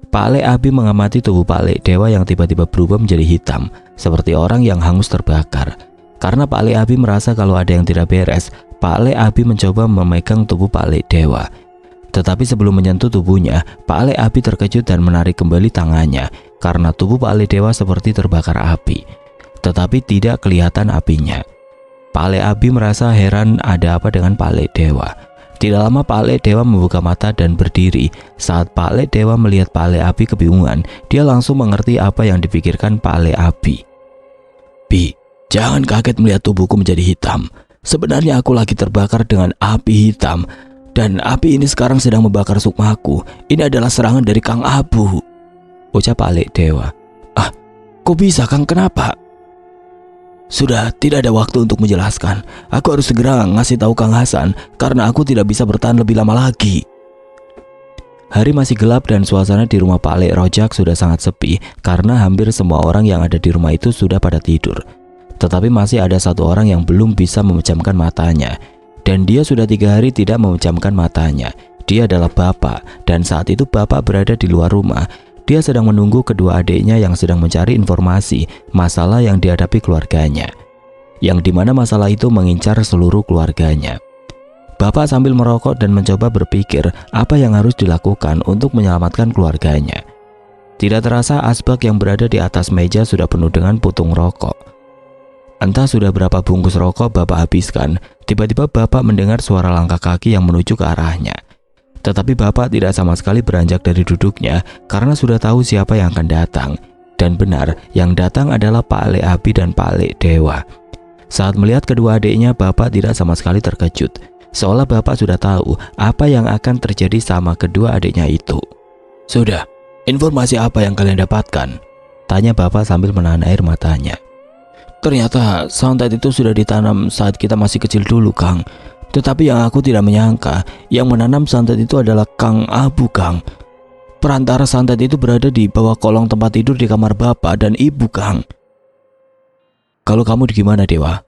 Pak Lek Abi mengamati tubuh Pak Lek Dewa yang tiba-tiba berubah menjadi hitam, seperti orang yang hangus terbakar. Karena Pak Lek Abi merasa kalau ada yang tidak beres, Pak Lek Abi mencoba memegang tubuh Pak Lek Dewa. Tetapi sebelum menyentuh tubuhnya, Pak Lek Abi terkejut dan menarik kembali tangannya karena tubuh Pak Lek Dewa seperti terbakar api, tetapi tidak kelihatan apinya. Pak Lek Abi merasa heran ada apa dengan Pak Lek Dewa. Tidak lama Pak Lek Dewa membuka mata dan berdiri. Saat Pak Lek Dewa melihat Pak Lek Abi kebingungan, dia langsung mengerti apa yang dipikirkan Pak Lek Abi. "Bi, jangan kaget melihat tubuhku menjadi hitam. Sebenarnya aku lagi terbakar dengan api hitam. Dan api ini sekarang sedang membakar sukmaku. Ini adalah serangan dari Kang Abu," ucap Pak Lek Dewa. "Ah, kok bisa Kang, kenapa?" "Sudah, tidak ada waktu untuk menjelaskan. Aku harus segera ngasih tahu Kang Hasan karena aku tidak bisa bertahan lebih lama lagi." Hari masih gelap dan suasana di rumah Pak Lek Rojak sudah sangat sepi karena hampir semua orang yang ada di rumah itu sudah pada tidur. Tetapi masih ada satu orang yang belum bisa memejamkan matanya, dan dia sudah 3 hari tidak memejamkan matanya. Dia adalah bapak, dan saat itu bapak berada di luar rumah. Dia sedang menunggu kedua adiknya yang sedang mencari informasi masalah yang dihadapi keluarganya, yang dimana masalah itu mengincar seluruh keluarganya. Bapak sambil merokok dan mencoba berpikir apa yang harus dilakukan untuk menyelamatkan keluarganya. Tidak terasa asbak yang berada di atas meja sudah penuh dengan putung rokok. Entah sudah berapa bungkus rokok bapak habiskan, tiba-tiba bapak mendengar suara langkah kaki yang menuju ke arahnya. Tetapi bapak tidak sama sekali beranjak dari duduknya karena sudah tahu siapa yang akan datang. Dan benar, yang datang adalah Pak Lek Abi dan Pak Lek Dewa. Saat melihat kedua adiknya, bapak tidak sama sekali terkejut, seolah bapak sudah tahu apa yang akan terjadi sama kedua adiknya itu. "Sudah, informasi apa yang kalian dapatkan?" tanya bapak sambil menahan air matanya. "Ternyata santet itu sudah ditanam saat kita masih kecil dulu, Kang. Tetapi yang aku tidak menyangka, yang menanam santet itu adalah Kang Abu, Kang. Perantara santet itu berada di bawah kolong tempat tidur di kamar bapak dan ibu, Kang." "Kalau kamu di gimana, Dewa?"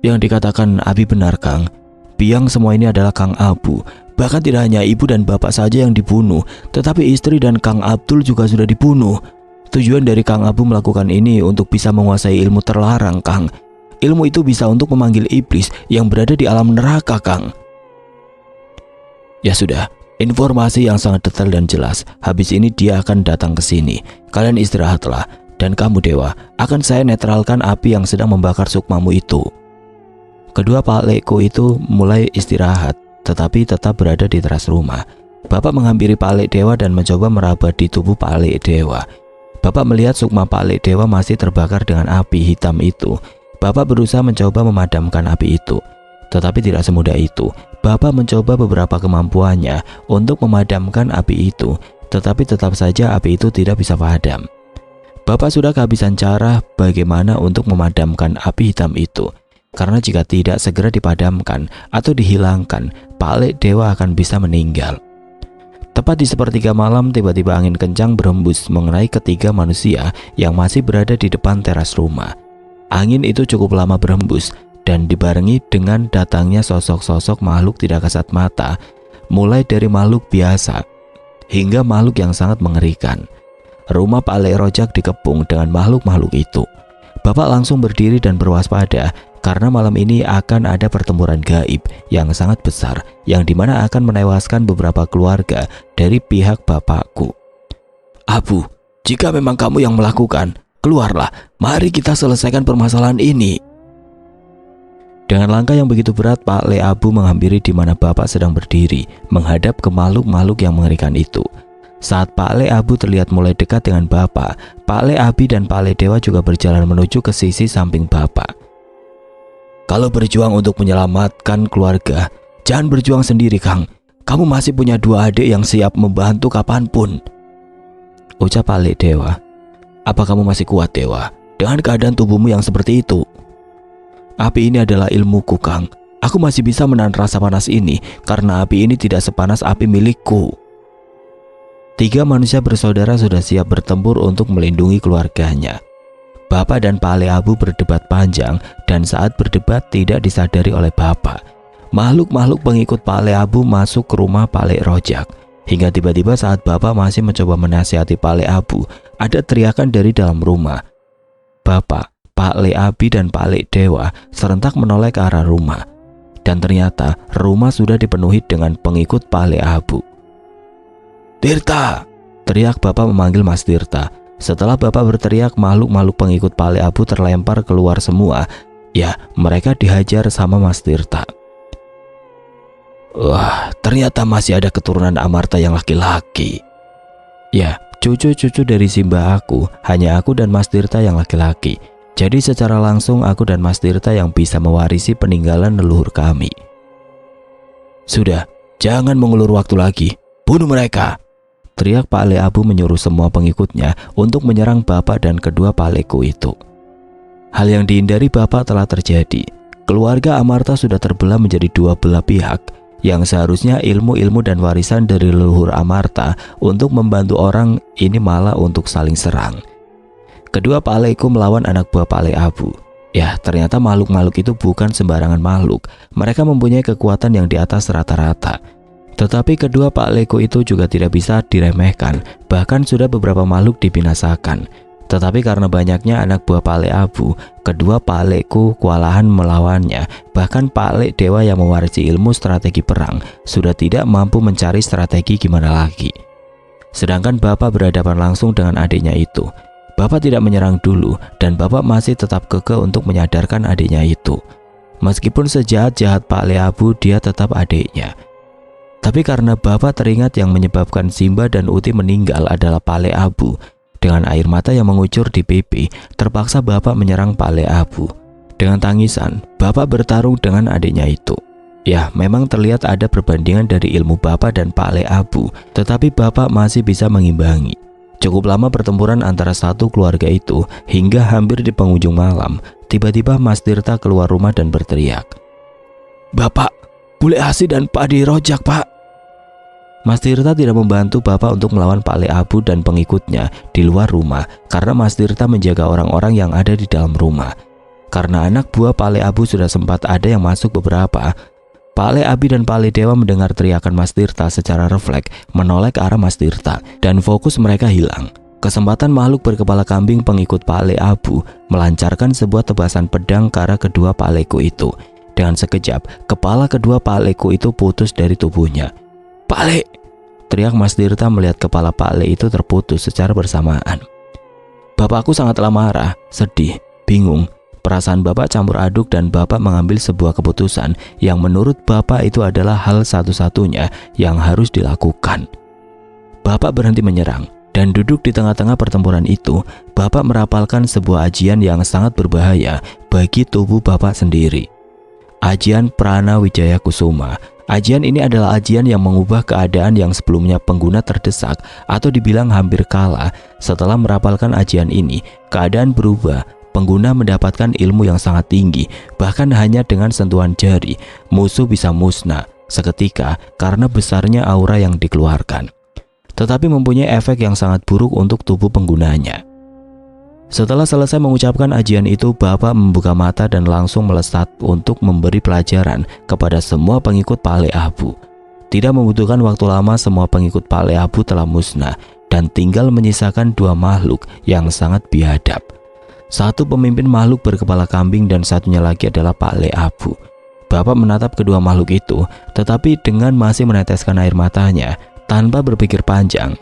"Yang dikatakan Abi benar, Kang. Biang semua ini adalah Kang Abu. Bahkan tidak hanya ibu dan bapak saja yang dibunuh, tetapi istri dan Kang Abdul juga sudah dibunuh. Tujuan dari Kang Abu melakukan ini untuk bisa menguasai ilmu terlarang, Kang. Ilmu itu bisa untuk memanggil iblis yang berada di alam neraka, Kang." "Ya sudah, informasi yang sangat detail dan jelas. Habis ini dia akan datang ke sini. Kalian istirahatlah, dan kamu Dewa, akan saya netralkan api yang sedang membakar sukmamu itu." Kedua Pak Lekku itu mulai istirahat, tetapi tetap berada di teras rumah. Bapak menghampiri Pak Lek Dewa dan mencoba meraba di tubuh Pak Lek Dewa. Bapak melihat sukma Pak Lek Dewa masih terbakar dengan api hitam itu. Bapak berusaha mencoba memadamkan api itu, tetapi tidak semudah itu. Bapak mencoba beberapa kemampuannya untuk memadamkan api itu, tetapi tetap saja api itu tidak bisa padam. Bapak sudah kehabisan cara bagaimana untuk memadamkan api hitam itu, karena jika tidak segera dipadamkan atau dihilangkan, Pak Lek Dewa akan bisa meninggal. Tepat di sepertiga malam, tiba-tiba angin kencang berhembus mengenai ketiga manusia yang masih berada di depan teras rumah. Angin itu cukup lama berhembus dan dibarengi dengan datangnya sosok-sosok makhluk tidak kasat mata, mulai dari makhluk biasa hingga makhluk yang sangat mengerikan. Rumah Pak Lek Rojak dikepung dengan makhluk-makhluk itu. Bapak langsung berdiri dan berwaspada karena malam ini akan ada pertempuran gaib yang sangat besar yang dimana akan menewaskan beberapa keluarga dari pihak bapakku. "Abu, Jika memang kamu yang melakukan, keluarlah. Mari kita selesaikan permasalahan ini. Dengan langkah yang begitu berat, Pak Le Abu menghampiri di mana Bapak sedang berdiri, menghadap ke makhluk-makhluk yang mengerikan itu. Saat Pak Le Abu terlihat mulai dekat dengan Bapak, Pak Le Abi dan Pak Le Dewa juga berjalan menuju ke sisi samping Bapak. Kalau berjuang untuk menyelamatkan keluarga, jangan berjuang sendiri, Kang. Kamu masih punya 2 adik yang siap membantu kapanpun, ucap Pak Le Dewa. Apa kamu masih kuat, Dewa, dengan keadaan tubuhmu yang seperti itu? Api ini adalah ilmuku, Kang. Aku masih bisa menahan rasa panas ini karena api ini tidak sepanas api milikku. 3 manusia bersaudara sudah siap bertempur untuk melindungi keluarganya. Bapak dan Pak Le Abu berdebat panjang, dan saat berdebat tidak disadari oleh Bapak, makhluk-makhluk pengikut Pak Le Abu masuk ke rumah Pak Le Rojak. Hingga tiba-tiba saat Bapak masih mencoba menasihati Pak Le Abu, ada teriakan dari dalam rumah. Bapak, Pak Le Abi dan Pak Le Dewa serentak menoleh ke arah rumah. Dan ternyata rumah sudah dipenuhi dengan pengikut Pak Le Abu. Tirta! Teriak Bapak memanggil Mas Tirta. Setelah Bapak berteriak, makhluk-makhluk pengikut Pak Le Abu terlempar keluar semua. Ya, mereka dihajar sama Mas Tirta. Wah, ternyata masih ada keturunan Amarta yang laki-laki. Ya, cucu-cucu dari Simba aku, hanya aku dan Mas Tirta yang laki-laki. Jadi secara langsung aku dan Mas Tirta yang bisa mewarisi peninggalan leluhur kami. Sudah, jangan mengulur waktu lagi. Bunuh mereka! Teriak Pak Le Abu menyuruh semua pengikutnya untuk menyerang Bapak dan kedua Pak Leku itu. Hal yang dihindari Bapak telah terjadi. Keluarga Amarta sudah terbelah menjadi 2 belah pihak, yang seharusnya ilmu-ilmu dan warisan dari leluhur Amarta untuk membantu orang ini malah untuk saling serang. Kedua Pak Leku melawan anak buah Pak Le Abu. Ya, ternyata makhluk-makhluk itu bukan sembarangan makhluk. Mereka mempunyai kekuatan yang di atas rata-rata. Tetapi kedua Pak Leku itu juga tidak bisa diremehkan. Bahkan sudah beberapa makhluk dibinasakan. Tetapi karena banyaknya anak buah Pak Le Abu, kedua Pak Leku kewalahan melawannya. Bahkan Pak Le Dewa yang mewarisi ilmu strategi perang sudah tidak mampu mencari strategi gimana lagi. Sedangkan Bapak berhadapan langsung dengan adiknya itu. Bapak tidak menyerang dulu dan Bapak masih tetap kekeh untuk menyadarkan adiknya itu. Meskipun sejahat-jahat Pak Le Abu, dia tetap adiknya. Tapi karena Bapak teringat yang menyebabkan Simba dan Uti meninggal adalah Pak Le Abu, dengan air mata yang mengucur di pipi, terpaksa Bapak menyerang Pak Le Abu. Dengan tangisan, Bapak bertarung dengan adiknya itu. Ya, memang terlihat ada perbandingan dari ilmu Bapak dan Pak Le Abu, tetapi Bapak masih bisa mengimbangi. Cukup lama pertempuran antara satu keluarga itu hingga hampir di penghujung malam, tiba-tiba Mas Tirta keluar rumah dan berteriak, "Bapak, Bule Asi dan Pak Di Rojak, Pak!" Mas Tirta tidak membantu Bapak untuk melawan Pak Le Abu dan pengikutnya di luar rumah karena Mas Tirta menjaga orang-orang yang ada di dalam rumah. Karena anak buah Pak Le Abu sudah sempat ada yang masuk beberapa, Pak Le Abi dan Pak Le Dewa mendengar teriakan Mas Tirta secara refleks menoleh ke arah Mas Tirta dan fokus mereka hilang. Kesempatan makhluk berkepala kambing pengikut Pak Le Abu melancarkan sebuah tebasan pedang ke arah kedua Pak Leku itu. Dengan sekejap, kepala kedua Pak Leku itu putus dari tubuhnya. "Pak Le!" teriak Mas Tirta melihat kepala Pak Le itu terputus secara bersamaan. Bapakku sangatlah marah, sedih, bingung. Perasaan Bapak campur aduk dan Bapak mengambil sebuah keputusan yang menurut Bapak itu adalah hal satu-satunya yang harus dilakukan. Bapak berhenti menyerang dan duduk di tengah-tengah pertempuran itu. Bapak merapalkan sebuah ajian yang sangat berbahaya bagi tubuh Bapak sendiri. Ajian Prana Wijaya Kusuma. Ajian ini adalah ajian yang mengubah keadaan yang sebelumnya pengguna terdesak atau dibilang hampir kalah. Setelah merapalkan ajian ini, keadaan berubah. Pengguna mendapatkan ilmu yang sangat tinggi, bahkan hanya dengan sentuhan jari, musuh bisa musnah seketika karena besarnya aura yang dikeluarkan. Tetapi mempunyai efek yang sangat buruk untuk tubuh penggunanya. Setelah selesai mengucapkan ajian itu, Bapak membuka mata dan langsung melesat untuk memberi pelajaran kepada semua pengikut Pak Le Abu. Tidak membutuhkan waktu lama, semua pengikut Pak Le Abu telah musnah dan tinggal menyisakan 2 makhluk yang sangat biadab. Satu pemimpin makhluk berkepala kambing dan satunya lagi adalah Pak Le Abu. Bapak menatap kedua makhluk itu, tetapi dengan masih meneteskan air matanya tanpa berpikir panjang.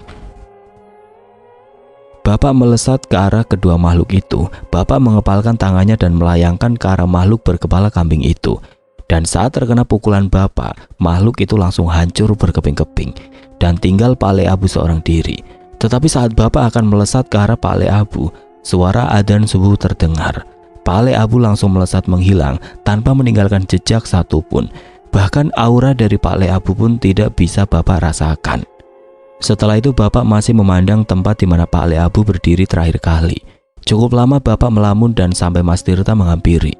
Bapak melesat ke arah kedua makhluk itu. Bapak mengepalkan tangannya dan melayangkan ke arah makhluk berkepala kambing itu. Dan saat terkena pukulan Bapak, makhluk itu langsung hancur berkeping-keping dan tinggal Pak Le Abu seorang diri. Tetapi saat Bapak akan melesat ke arah Pak Le Abu, suara adzan subuh terdengar. Pak Le Abu langsung melesat menghilang tanpa meninggalkan jejak satupun. Bahkan aura dari Pak Le Abu pun tidak bisa Bapak rasakan. Setelah itu Bapak masih memandang tempat di mana Pak Le Abu berdiri terakhir kali. Cukup lama Bapak melamun dan sampai Mas Tirta menghampiri.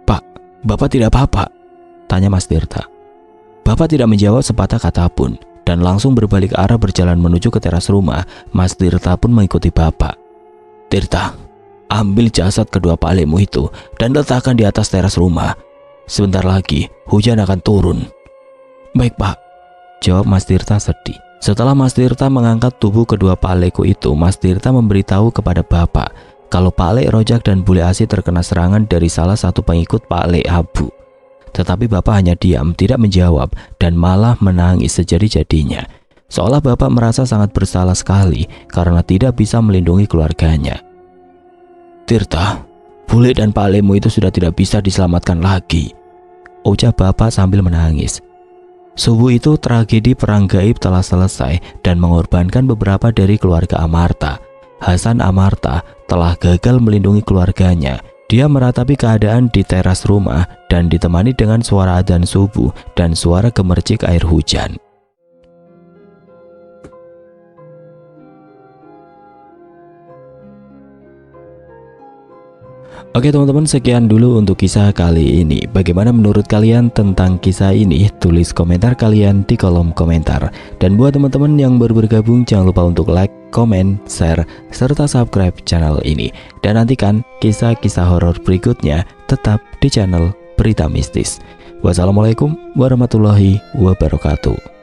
"Pak, Bapak tidak apa-apa?" tanya Mas Tirta. Bapak tidak menjawab sepatah kata pun dan langsung berbalik arah berjalan menuju ke teras rumah. Mas Tirta pun mengikuti Bapak. "Tirta, ambil jasad kedua Pak Lemu itu dan letakkan di atas teras rumah. Sebentar lagi hujan akan turun." "Baik, Pak," jawab Mas Tirta sedih. Setelah Mas Tirta mengangkat tubuh kedua Pak Leku itu, Mas Tirta memberitahu kepada Bapak kalau Pak Le Rojak dan Bule Asi terkena serangan dari salah satu pengikut Pak Le Abu. Tetapi Bapak hanya diam, tidak menjawab, dan malah menangis sejadi-jadinya. Seolah Bapak merasa sangat bersalah sekali karena tidak bisa melindungi keluarganya. "Tirta, Bule dan Pak Lemu itu sudah tidak bisa diselamatkan lagi," ucap Bapak sambil menangis. Subuh itu tragedi perang gaib telah selesai dan mengorbankan beberapa dari keluarga Amarta. Hasan Amarta telah gagal melindungi keluarganya. Dia meratapi keadaan di teras rumah dan ditemani dengan suara adzan subuh dan suara gemercik air hujan. Oke teman-teman, sekian dulu untuk kisah kali ini. Bagaimana menurut kalian tentang kisah ini? Tulis komentar kalian di kolom komentar. Dan buat teman-teman yang baru bergabung, jangan lupa untuk like, komen, share, serta subscribe channel ini. Dan nantikan kisah-kisah horor berikutnya tetap di channel Berita Mistis. Wassalamualaikum warahmatullahi wabarakatuh.